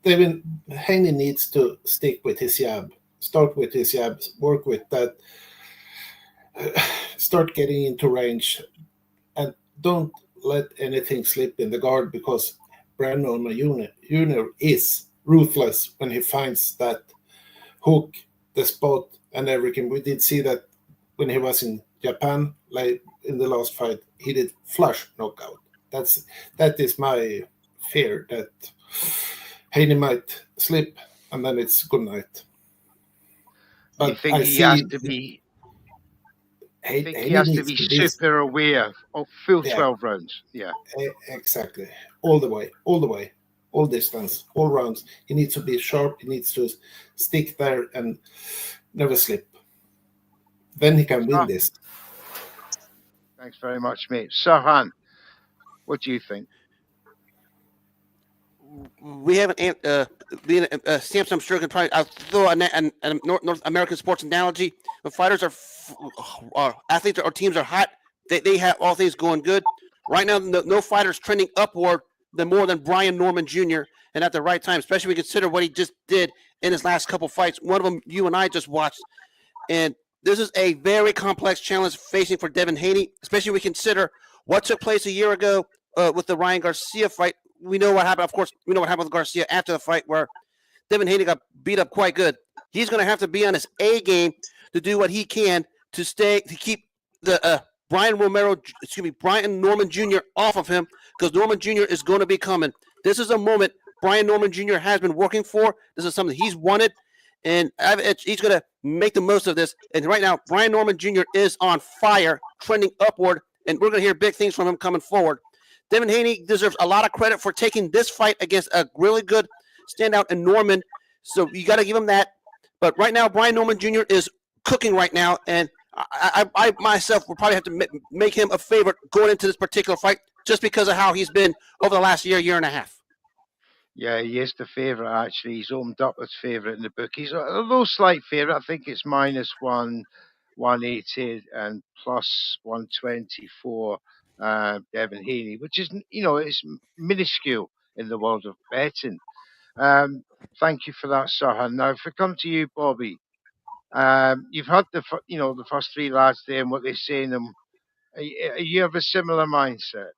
Devin Haney needs to stick with his jab. Start with his jabs. Work with that. Start getting into range, and don't let anything slip in the guard, because Brian Norman Jr. is ruthless when he finds that hook, the spot, and everything. We did see that when he was in Japan, like in the last fight, he did flush knockout. That is my fear, that Haney might slip and then it's good night. But you think he has to be? I think he has to be super aware of full 12 rounds. Yeah, exactly. All the way, all distance, all rounds. He needs to be sharp. He needs to stick there and never slip. Then he can win this. Thanks very much, mate. Sirhan, what do you think? We haven't. Samson, I'm sure, can probably. I'll throw a North American sports analogy. When fighters are athletes or teams are hot, they have all things going good. Right now, no fighter's trending upward more than Brian Norman Jr. and at the right time, especially when we consider what he just did in his last couple fights. One of them you and I just watched, and this is a very complex challenge facing for Devin Haney, especially when we consider what took place a year ago with the Ryan Garcia fight. We know what happened. Of course, we know what happened with Garcia after the fight, where Devin Haney got beat up quite good. He's going to have to be on his A game to do what he can to keep the Brian Norman Jr. off of him, because Norman Jr. is going to be coming. This is a moment Brian Norman Jr. has been working for. This is something he's wanted, and he's going to make the most of this. And right now, Brian Norman Jr. is on fire, trending upward, and we're going to hear big things from him coming forward. Devin Haney deserves a lot of credit for taking this fight against a really good standout in Norman. So you got to give him that. But right now, Brian Norman Jr. is cooking right now, and I myself will probably have to make him a favorite going into this particular fight just because of how he's been over the last year and a half. Yeah, he is the favourite, actually. He's opened up as favourite in the book. He's a little slight favourite. I think it's -180 and +124. Devin Haney, which is, it's minuscule in the world of betting. Thank you for that, Sirhan. Now, if I come to you, Bobby, you've had the first three lads there and what they say in them. Are you of a similar mindset?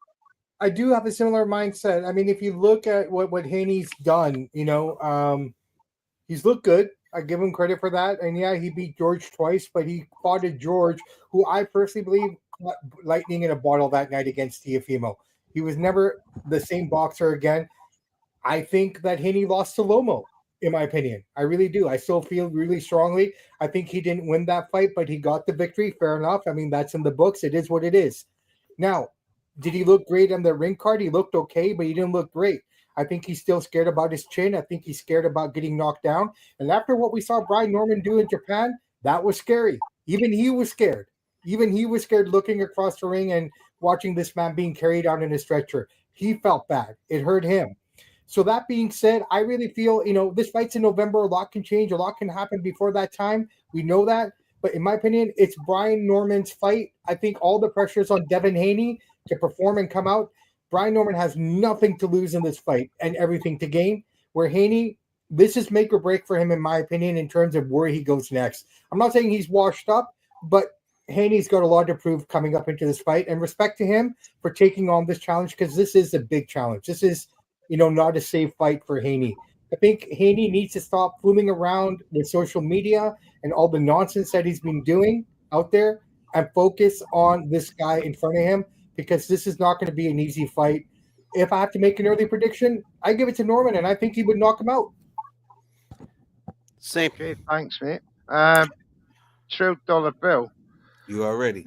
I do have a similar mindset. I mean, if you look at what Haney's done, he's looked good. I give him credit for that. And yeah, he beat George twice, but he fought a George who I personally believe caught lightning in a bottle that night against Teofimo. He was never the same boxer again. I think that Haney lost to Lomo, in my opinion. I really do. I still feel really strongly. I think he didn't win that fight, but he got the victory. Fair enough. I mean, that's in the books. It is what it is. Now, did he look great on the ring card? He looked okay, but he didn't look great. I think he's still scared about his chin. I think he's scared about getting knocked down. And after what we saw Brian Norman do in Japan, that was scary. Even he was scared. Even he was scared looking across the ring and watching this man being carried out in a stretcher. He felt bad. It hurt him. So that being said, I really feel, this fight's in November. A lot can change. A lot can happen before that time. We know that. But in my opinion, it's Brian Norman's fight. I think all the pressure is on Devin Haney to perform and come out. Brian Norman has nothing to lose in this fight and everything to gain. Where Haney, this is make or break for him, in my opinion, in terms of where he goes next. I'm not saying he's washed up, but Haney's got a lot to prove coming up into this fight. And respect to him for taking on this challenge, because this is a big challenge. This is, not a safe fight for Haney. I think Haney needs to stop fooling around with social media and all the nonsense that he's been doing out there and focus on this guy in front of him, because this is not going to be an easy fight. If I have to make an early prediction, I give it to Norman, and I think he would knock him out. Same. Okay, thanks, mate. Trill Dollar Bill, You already.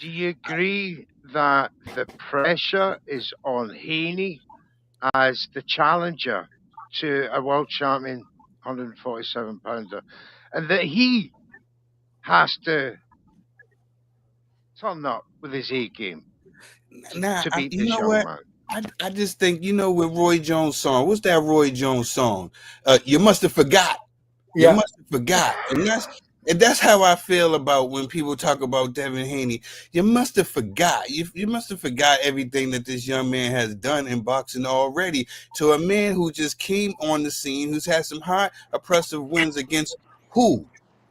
do you agree that the pressure is on Haney as the challenger to a world champion 147 pounder, and that he has to turn up with his A game Now, to beat you this know young what? man? I just think, with Roy Jones' song, what's that Roy Jones song? You must have forgot. You Yeah. must have forgot. And that's how I feel about when people talk about Devin Haney. You must have forgot. You must have forgot everything that this young man has done in boxing already. To a man who just came on the scene, who's had some high oppressive wins against who,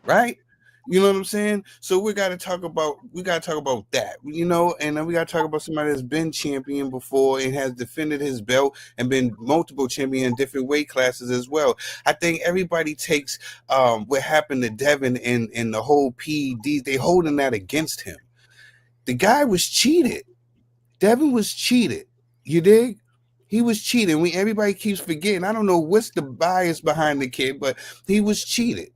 right? You know what I'm saying? So we got to talk about that, and then we got to talk about somebody that's been champion before and has defended his belt and been multiple champion in different weight classes as well. I think everybody takes what happened to Devin and the whole PED, they holding that against him. The guy was cheated. Devin was cheated. You dig? He was cheated. Everybody keeps forgetting. I don't know what's the bias behind the kid, but he was cheated.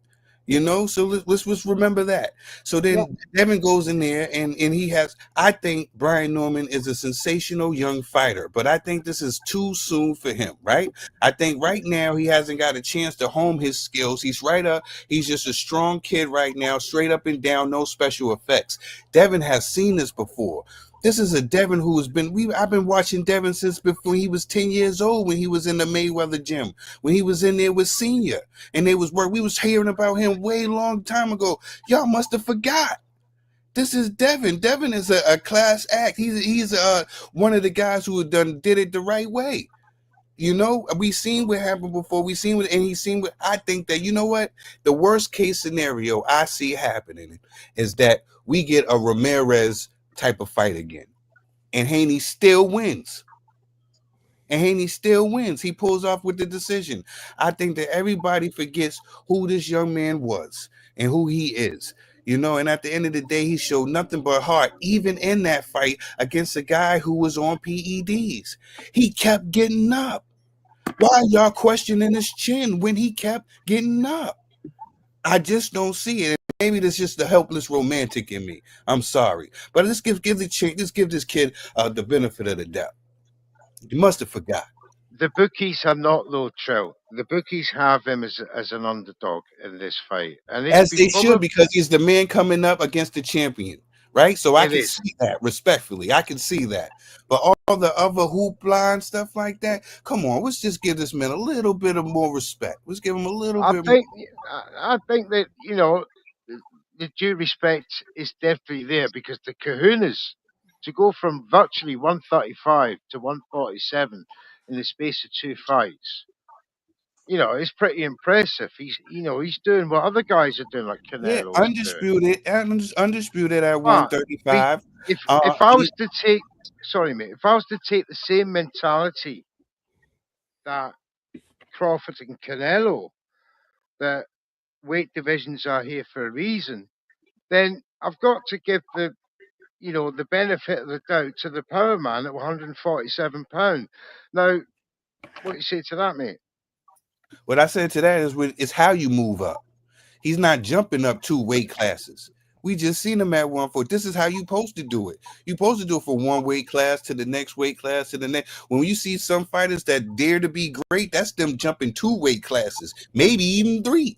So let's remember that. So then Devin goes in there and he has, I think Brian Norman is a sensational young fighter, but I think this is too soon for him, right? I think right now he hasn't got a chance to hone his skills. He's right up. He's just a strong kid right now, straight up and down, no special effects. Devin has seen this before. This is a Devin who has been, I've been watching Devin since before he was 10 years old, when he was in the Mayweather gym, when he was in there with Senior, and we was hearing about him way long time ago. Y'all must have forgot. This is Devin. Devin is a class act. He's one of the guys who did it the right way. We seen what happened before. We seen what, and he's seen what. I think that, what? The worst case scenario I see happening is that we get a Ramirez type of fight again, and Haney still wins. He pulls off with the decision. I think that everybody forgets who this young man was and who he is, and at the end of the day, he showed nothing but heart, even in that fight against a guy who was on PEDs. He kept getting up. Why are y'all questioning his chin when he kept getting up? I just don't see it. Maybe that's just the helpless romantic in me. I'm sorry, but let's give this kid the benefit of the doubt. You must have forgot. The bookies are not though, Trill. The bookies have him as an underdog in this fight, and as they should, because he's the man coming up against the champion, right? So I can see that respectfully. I can see that, but all the other hoopla and stuff like that. Come on, let's just give this man a little bit of more respect. Let's give him a little bit. I think that the due respect is definitely there, because the kahunas to go from virtually 135 to 147 in the space of 2 fights, it's pretty impressive. He's doing what other guys are doing, like Canelo. Undisputed at 135. If I was to take sorry, mate, if I was to take the same mentality that Crawford and Canelo, that weight divisions are here for a reason, then I've got to give the benefit of the doubt to the power man at 147 pound. Now, what do you say to that, mate? What I said to that is how you move up. He's not jumping up 2 weight classes. We just seen him at 140. This is how you supposed to do it. You're supposed to do it for one weight class to the next weight class to the next. When you see some fighters that dare to be great, that's them jumping 2 weight classes, maybe even 3.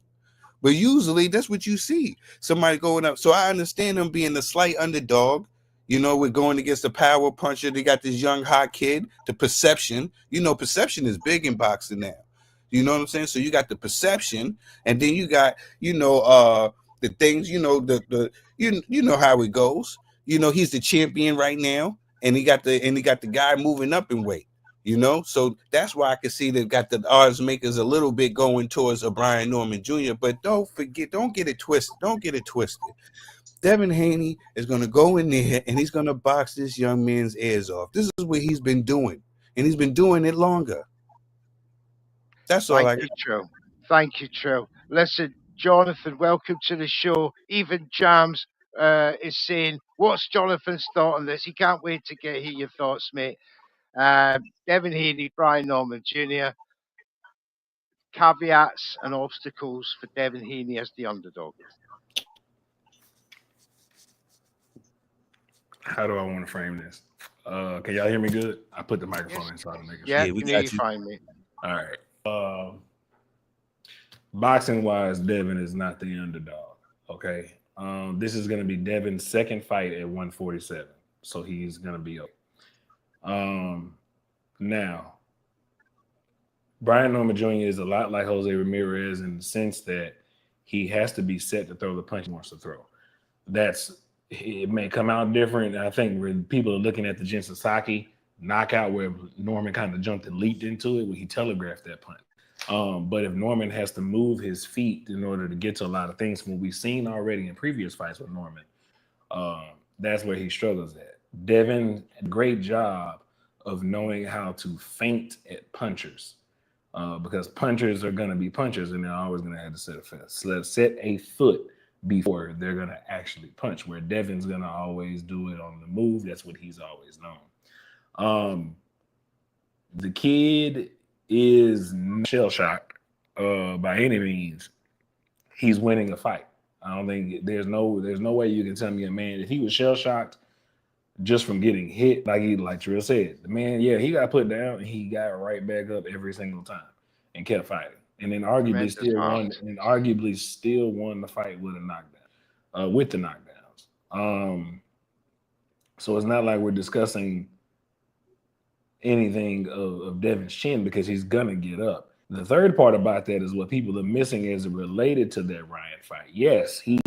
But usually that's what you see. Somebody going up. So I understand them being the slight underdog. We're going against the power puncher. They got this young hot kid. The perception. Perception is big in boxing now. You know what I'm saying? So you got the perception, and then you got, the things, the how it goes. He's the champion right now, and he got the guy moving up in weight. So that's why I can see they've got the odds makers a little bit going towards a Brian Norman Jr. But don't get it twisted. Devin Haney is going to go in there and he's going to box this young man's ears off. This is what he's been doing, and he's been doing it longer. That's all I got. Thank you, Trill. Listen, Jonathan, welcome to the show. Even Jams is saying, what's Jonathan's thought on this? He can't wait to hear your thoughts, mate. Devin Haney, Brian Norman Jr. Caveats and obstacles for Devin Haney as the underdog. How do I want to frame this? Can y'all hear me good? I put the microphone inside the nigga. Yeah, we got you. Fine, mate. All right. Boxing wise, Devin is not the underdog. Okay. This is going to be Devin's second fight at 147, so he's going to be up. Now, Brian Norman Jr. is a lot like Jose Ramirez in the sense that he has to be set to throw the punch he wants to throw. It may come out different. I think when people are looking at the Jensen Saki knockout where Norman kind of jumped and leaped into it, when he telegraphed that punch. But if Norman has to move his feet in order to get to a lot of things from what we've seen already in previous fights with Norman, that's where he struggles at. Devin, great job of knowing how to feint at punchers, because punchers are going to be punchers and they're always going to have to set a foot before they're going to actually punch, where Devin's going to always do it on the move. That's what he's always known. The kid is shell-shocked by any means. He's winning a fight. I don't think there's no way you can tell me a man if he was shell-shocked just from getting hit, like Trill said, the man, he got put down and he got right back up every single time and kept fighting. And then arguably still won the fight with a knockdown, with the knockdowns. So it's not like we're discussing anything of Devin's chin, because he's gonna get up. The third part about that is what people are missing is related to that Ryan fight. Yes, he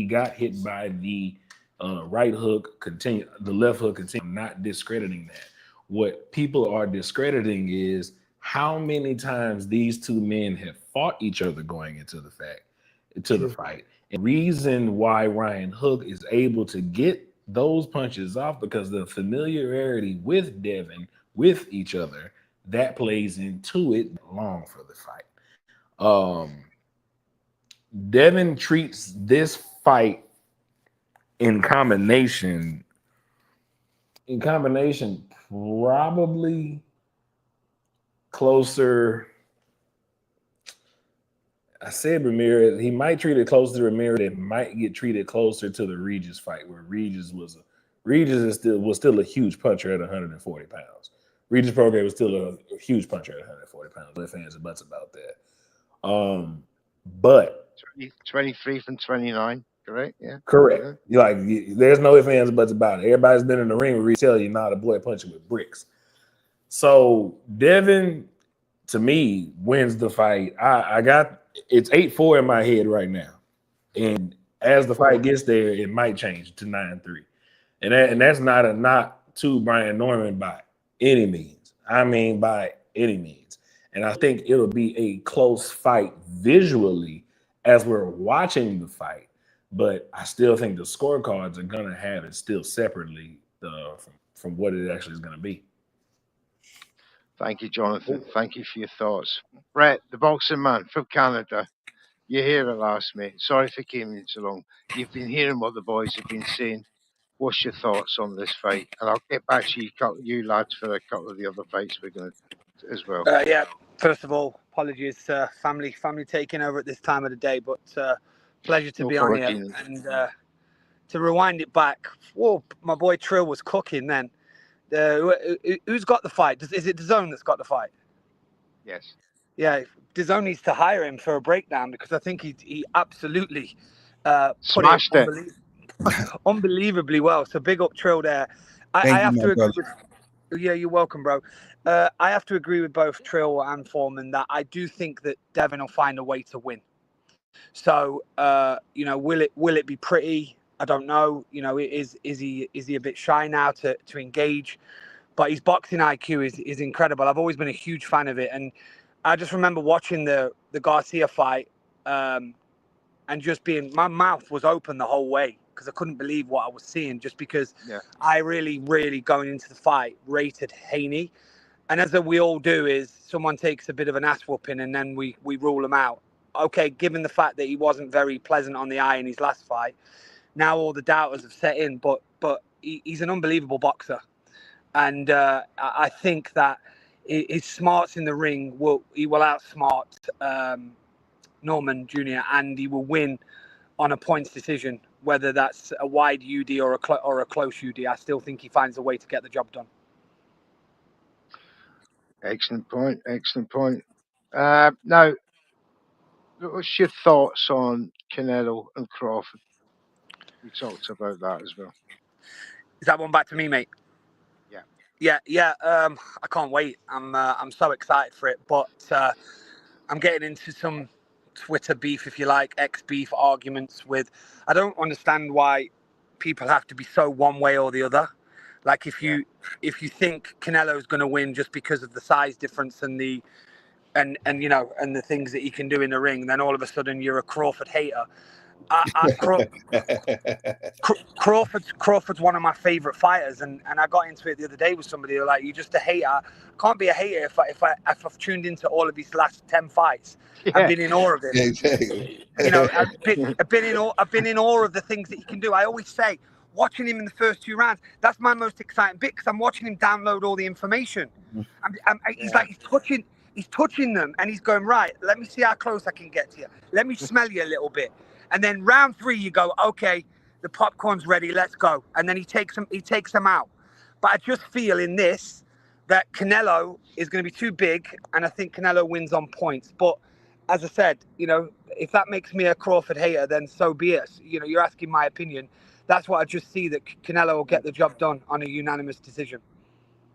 got hit by the right hook, the left hook, I'm not discrediting that. What people are discrediting is how many times these two men have fought each other going into the fight. And the reason why Ryan Hook is able to get those punches off, because the familiarity with Devin with each other, that plays into it long for the fight. Devin treats this fight in combination probably closer. I said Ramirez. He might treat it closer to Ramirez. It might get treated closer to the Regis fight, where Regis was still a huge puncher at 140 pounds. Regis Prograis was still a huge puncher at 140 pounds. Let fans and butts about that. But 23 from 29, correct? Yeah, correct. There's no ifs, ands, and buts about it. Everybody's been in the ring with Regis. Tell you, the boy punching with bricks. So Devin, to me, wins the fight. It's 8-4 in my head right now, and as the fight gets there, it might change to 9-3, and that's not a knock to Brian Norman by any means. I mean, by any means. And I think it'll be a close fight visually as we're watching the fight, but I still think the scorecards are gonna have it still separately from what it actually is going to be. Thank you, Jonathan. Thank you for your thoughts. Brett, the boxing man from Canada. You're here at last, mate. Sorry for keeping you so long. You've been hearing what the boys have been saying. What's your thoughts on this fight? And I'll get back to you lads for a couple of the other fights we're going to as well. Yeah. First of all, apologies, family taking over at this time of the day, but pleasure to be on here. And to rewind it back, whoa, my boy Trill was cooking then. Who's got the fight? Is it DAZN that's got the fight? Yes. Yeah, DAZN needs to hire him for a breakdown because I think he absolutely smashed it unbelievably well. So big up Trill there. I have to agree with, yeah, you're welcome, bro. I have to agree with both Trill and Foreman that I do think that Devin will find a way to win. So will it be pretty? I don't know. Is he a bit shy now to engage? But his boxing IQ is incredible. I've always been a huge fan of it, and I just remember watching the Garcia fight, and just my mouth was open the whole way because I couldn't believe what I was seeing. Just because I really, really going into the fight rated Haney, and as we all do, is someone takes a bit of an ass whooping and then we rule him out. Okay, given the fact that he wasn't very pleasant on the eye in his last fight. Now all the doubters have set in, but he's an unbelievable boxer, and I think that his smarts in the ring will outsmart Norman Jr. and he will win on a points decision, whether that's a wide UD or a close UD. I still think he finds a way to get the job done. Excellent point. Now, what's your thoughts on Canelo and Crawford? We talked about that as well. Is that one back to me, mate? Yeah. I can't wait. I'm so excited for it. But I'm getting into some Twitter beef, if you like, ex-beef arguments with. I don't understand why people have to be so one way or the other. Like if you think Canelo's going to win just because of the size difference and the things that he can do in the ring, then all of a sudden you're a Crawford hater. Crawford's one of my favorite fighters, and I got into it the other day with somebody who like, you're just a hater. I can't be a hater if I've tuned into all of his last 10 fights. I've been in awe of him. Exactly. I've been in awe of the things that he can do. I always say, watching him in the first 2 rounds, that's my most exciting bit because I'm watching him download all the information. He's touching them and he's going, right, let me see how close I can get to you. Let me smell you a little bit. And then round 3, you go, okay, the popcorn's ready, let's go. And then he takes them out. But I just feel in this that Canelo is going to be too big, and I think Canelo wins on points. But as I said, if that makes me a Crawford hater, then so be it. You're asking my opinion. That's what I just see, that Canelo will get the job done on a unanimous decision.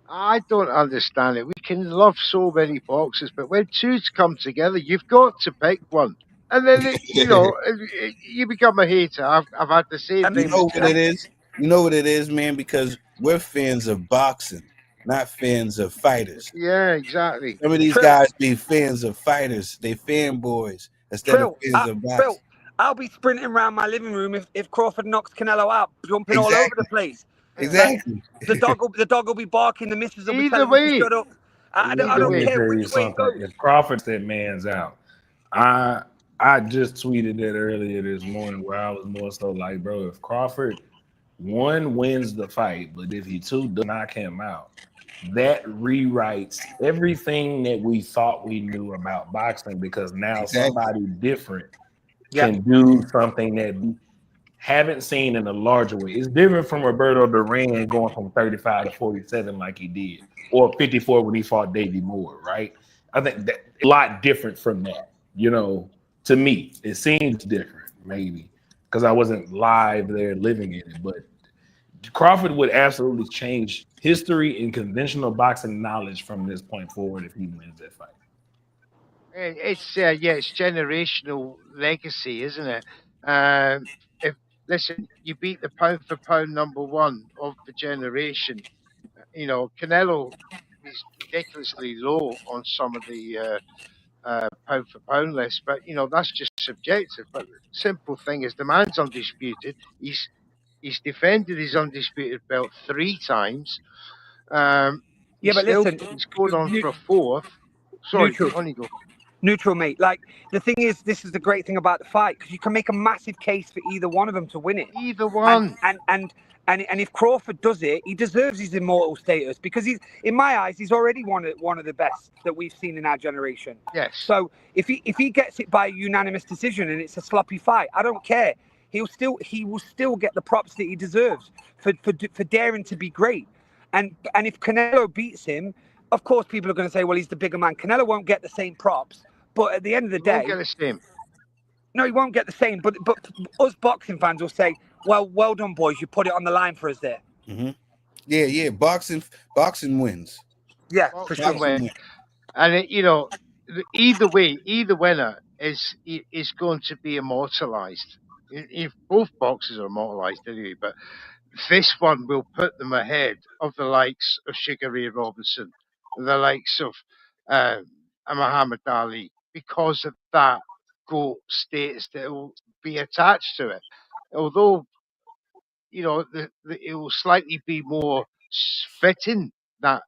I don't understand it. We can love so many boxers, but when two come together, you've got to pick one. And then, you become a hater. I've had the same thing. You know what it is? You know what it is, man? Because we're fans of boxing, not fans of fighters. Yeah, exactly. Some of these guys be fans of fighters. They fanboys instead of fans of boxing. I'll be sprinting around my living room if Crawford knocks Canelo out, jumping all over the place. Exactly. The dog will be barking. The missus will be telling me to shut up. I don't care which way it goes. If Crawford's that man's out, I just tweeted that earlier this morning where I was more so like, bro, if Crawford 1 wins the fight, but if he 2 does knock him out, that rewrites everything that we thought we knew about boxing, because now somebody different can do something that we haven't seen in a larger way. It's different from Roberto Duran going from 35 to 47 like he did, or 54 when he fought Davey Moore, right? I think that a lot different from that, to me. It seems different, maybe, because I wasn't live there living in it, but Crawford would absolutely change history and conventional boxing knowledge from this point forward if he wins that fight. It's generational legacy, isn't it? Listen, you beat the pound for pound number 1 of the generation. Canelo is ridiculously low on some of the pound for pound list, but that's just subjective. But the simple thing is, the man's undisputed. He's He's defended his undisputed belt 3 times. Yeah, but listen, he's going on for a 4th. Sorry, on you go. Neutral, mate. Like, the thing is, this is the great thing about the fight, because you can make a massive case for either one of them to win it. Either one. And if Crawford does it, he deserves his immortal status, because he's, in my eyes, he's already one of the best that we've seen in our generation. Yes. So if he gets it by a unanimous decision and it's a sloppy fight, I don't care. He will still get the props that he deserves for daring to be great. And if Canelo beats him, of course, people are going to say, well, he's the bigger man. Canelo won't get the same props. But at the end of the day, he won't get the same. No, he won't get the same. But us boxing fans will say, well done, boys. You put it on the line for us there. Mm-hmm. Yeah. Boxing wins. Yeah, for sure. Wins. And, either way, either winner is going to be immortalized. If both boxers are immortalized anyway, but this one will put them ahead of the likes of Sugar Ray Robinson, the likes of Muhammad Ali, because of that GOAT status that will be attached to it. Although, it will slightly be more fitting that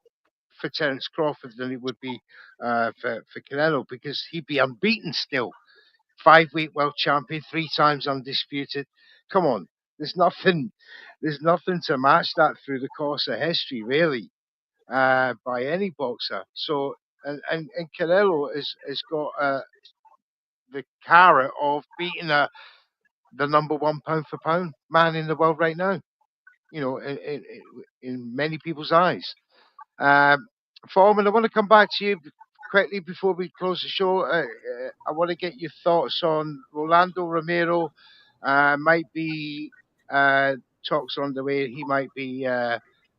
for Terence Crawford than it would be for Canelo, because he'd be unbeaten still. 5-weight world champion, 3 times undisputed. Come on, there's nothing to match that through the course of history, really, by any boxer. So, and Canelo has got the carrot of beating the number 1 pound for pound man in the world right now. In many people's eyes. Foreman, I want to come back to you quickly before we close the show. I want to get your thoughts on Rolando Romero. Might be talks on the way he might be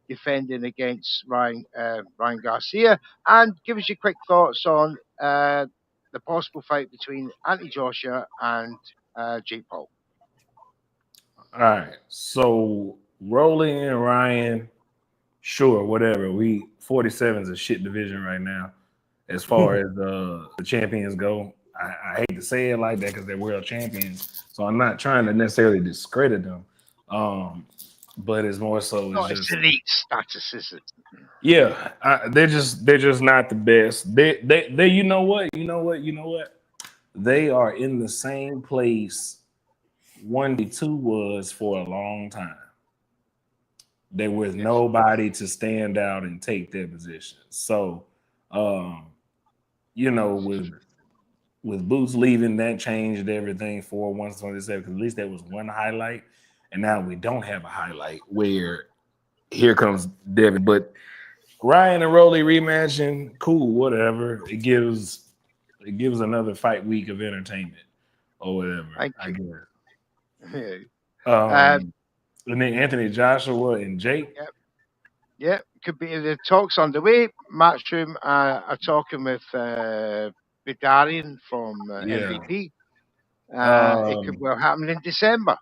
defending against Ryan Garcia, and give us your quick thoughts on the possible fight between Anthony Joshua and Jake Paul. All right, so Rolling and Ryan, sure, whatever. 47 is a shit division right now as far as the champions go. I hate to say it like that because they're world champions, so I'm not trying to necessarily discredit them. But it's more so it's elite status, is it? Yeah, they're just not the best. They you know what? They are in the same place 1v2 was for a long time. There was nobody to stand out and take their position. So, with Boots leaving, that changed everything for 127, because at least there was one highlight, and now we don't have a highlight where here comes Devin. But Ryan and Rolly rematching, cool, whatever. It gives another fight week of entertainment or whatever. I guess. And then Anthony Joshua and Jake. Yep. Could be the talks on the way. Matchroom are talking with Bidarian from MVP. It could well happen in December.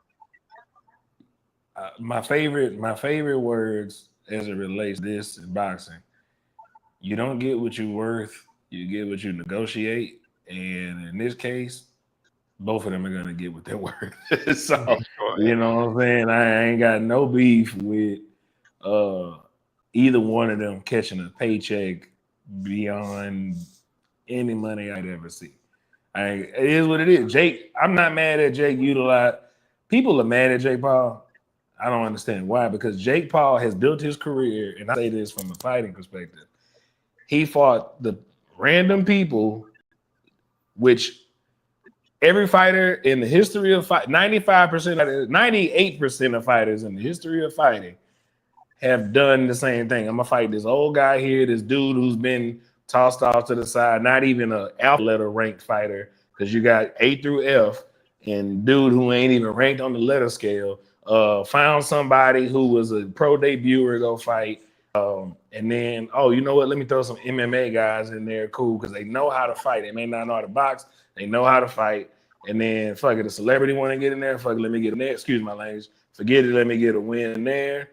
My favorite words as it relates to this in boxing: you don't get what you're worth, you get what you negotiate. And in this case, both of them are gonna get what they're worth. So you know what I'm saying? I ain't got no beef with either one of them catching a paycheck beyond any money I'd ever see. It is what it is. Jake, I'm not mad at Jake People are mad at Jake Paul. I don't understand why, because Jake Paul has built his career, and I say this from a fighting perspective. He fought the random people, which every fighter in the history of fight, 98% of fighters in the history of fighting have done the same thing. I'm gonna fight this old guy here, this dude who's been tossed off to the side, not even an alpha letter ranked fighter, because you got A through F, and dude who ain't even ranked on the letter scale, found somebody who was a pro debuter, go fight. And then, you know what? Let me throw some MMA guys in there, cool, because they know how to fight. They may not know how to box, they know how to fight. And then, fuck it, a celebrity want to get in there, fuck it, let me get in there. Excuse my language. Forget it, let me get a win there.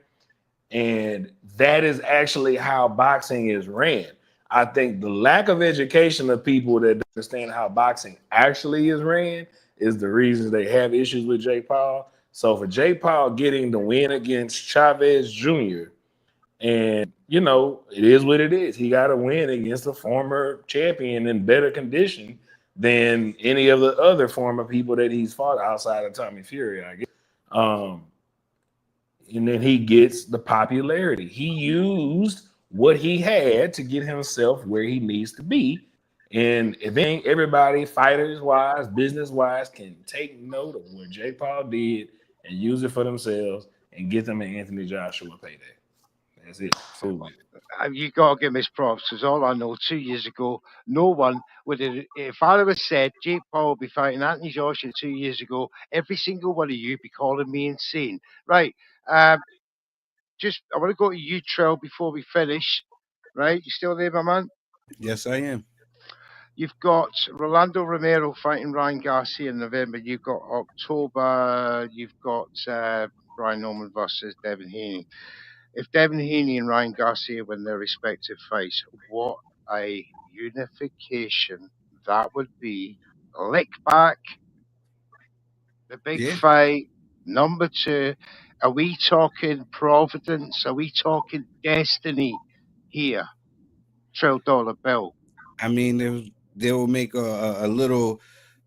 And that is actually how boxing is ran. I think the lack of education of people that understand how boxing actually is ran is the reason they have issues with Jake Paul. So for Jake Paul getting the win against Chavez Jr., and you know, it is what it is. He got a win against a former champion in better condition than any of the other former people that he's fought outside of Tommy Fury, I guess. And then he gets the popularity. He used what he had to get himself where he needs to be. And if everybody, fighters wise, business wise, can take note of what Jake Paul did and use it for themselves and get them an Anthony Joshua payday. That's it. You got to give him his props, because all I know, 2 years ago, no one would have, if I would have said Jake Paul would be fighting Anthony Joshua 2 years ago, every single one of you be calling me insane. Right. I want to go to you, Trill, before we finish. Right. You still there, my man? Yes, I am. You've got Rolando Romero fighting Ryan Garcia in November. You've got October. You've got Brian Norman versus Devin Haney. If Devin Haney and Ryan Garcia win their respective fights, what a unification that would be. Lick back, the big fight, number 2. Are we talking Providence? Are we talking destiny here? $12 bill. I mean, they will make a little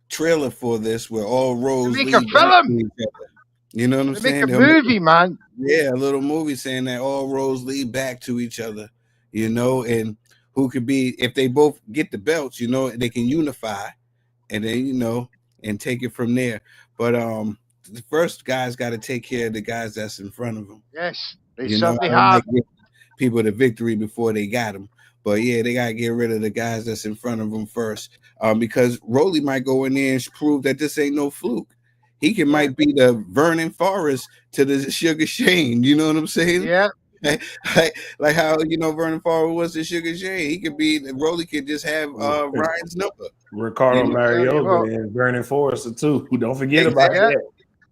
trailer for this where all roads make lead a film. to each other. You know what I'm saying? Make a movie, man. Yeah, a little movie saying that all roads lead back to each other, you know, and who could be, if they both get the belts, you know, they can unify and then, you know, and take it from there. But the first guys got to take care of the guys that's in front of them. Yes, they you certainly know, have. give people the victory before they got them. But yeah, they got to get rid of the guys that's in front of them first, because Rolly might go in there and prove that this ain't no fluke. He might be the Vernon Forrest to the Sugar Shane. You know what I'm saying? Yeah. Like how, you know, Vernon Forrest was the Sugar Shane. He could be, Rolly could just have Ryan's number. Ricardo Mariota and Vernon Forrest too. Don't forget about that.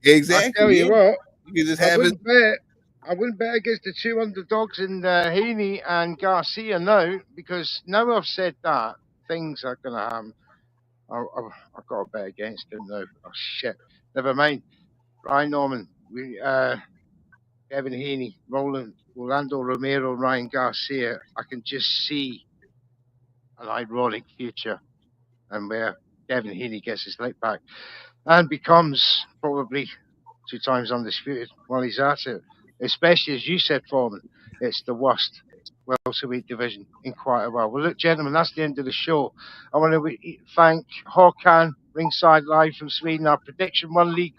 Exactly. I'll tell you what. You could just have it. I wouldn't bet against the 2 underdogs in Haney and Garcia now, because now I've said that, things are going to happen. I've got to bet against him now. Oh, shit. Never mind. Ryan Norman, Devin Haney, Rolando Romero, Ryan Garcia. I can just see an ironic future, and where Devin Haney gets his leg back and becomes probably 2 times undisputed while he's at it. Especially, as you said, Foreman, it's the worst welterweight division in quite a while. Well, look, gentlemen, that's the end of the show. I want to thank Håkan, ringside live from Sweden, our Prediction One League,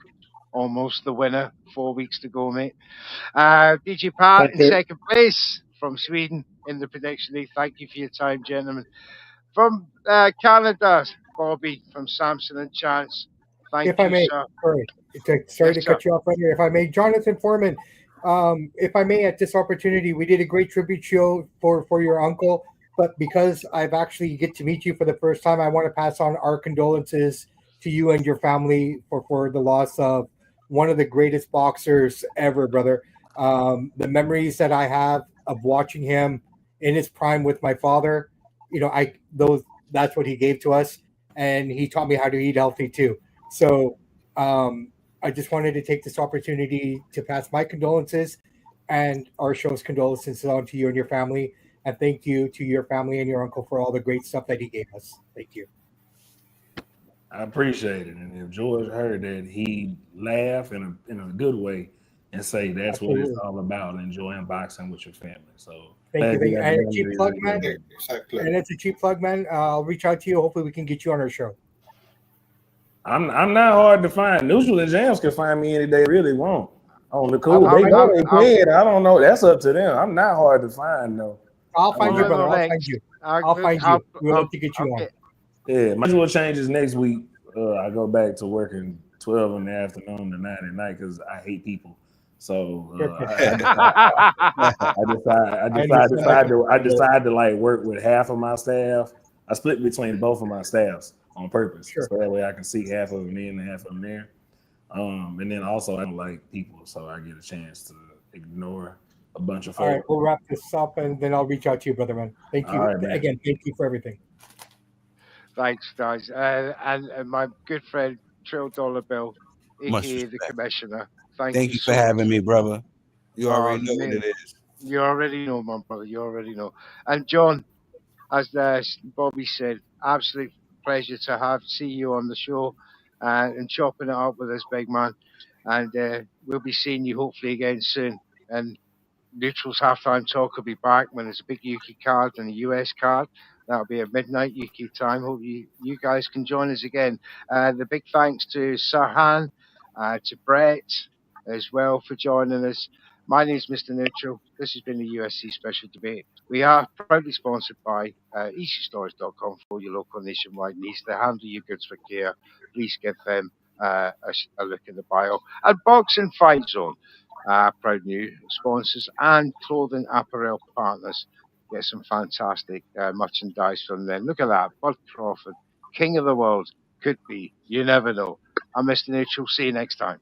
almost the winner, 4 weeks to go, mate. DJ Pat in second place from Sweden in the Prediction League. Thank you for your time, gentlemen. From Canada, Bobby from Samson and Chance. Thank if I may, sir. Sorry to cut you off right here. If I may, Jonathan Foreman, if I may, at this opportunity, we did a great tribute show for your uncle, but because I've actually get to meet you for the first time, I want to pass on our condolences to you and your family for the loss of one of the greatest boxers ever, brother. The memories that I have of watching him in his prime with my father, you know, that's what he gave to us, and he taught me how to eat healthy too. So I just wanted to take this opportunity to pass my condolences and our show's condolences on to you and your family. And thank you to your family and your uncle for all the great stuff that he gave us. Thank you. I appreciate it. And if George heard that, he'd laugh in a good way and say that's Absolutely. What it's all about, enjoying boxing with your family. So thank you. And a cheap plug, man. Exactly. And it's a cheap plug, man. I'll reach out to you. Hopefully we can get you on our show. I'm not hard to find. Neutral and Jams can find me any day they really want. On the cool. They paid. I don't know. That's up to them. I'm not hard to find though. I'll find you, brother. I'll find you. I'll find you. We'll have to get you on. Yeah, my usual changes next week. I go back to working 12 in the afternoon to 9 at night because I hate people. So I decided to like work with half of my staff. I split between both of my staffs on purpose, so that way I can see half of them in and half of them there. And then also I don't like people, so I get a chance to ignore a bunch of folks. All right, we'll wrap this up and then I'll reach out to you, brother man. Thank you again. Thank you for everything. Thanks, guys. And my good friend Trill Dollar Bill, aka the Commissioner. Thank you for having me, brother. You already know what it is. You already know, my brother. You already know. And John, as Bobby said, absolute pleasure to see you on the show and chopping it up with us, big man. And we'll be seeing you hopefully again soon. And Neutral's halftime talk will be back when there's a big UK card and a US card. That'll be at midnight UK time. Hope you guys can join us again. The big thanks to Sarhan, to Brett as well for joining us. My name is Mr. Neutral. This has been the USC Special Debate. We are proudly sponsored by easystores.com for your local nationwide needs. They handle your goods for care. Please give them a look in the bio. And Boxing Fight Zone, proud new sponsors and clothing apparel partners. Get some fantastic merchandise from them. Look at that. Bud Crawford, King of the World. Could be. You never know. I'm Mr. Neutral. See you next time.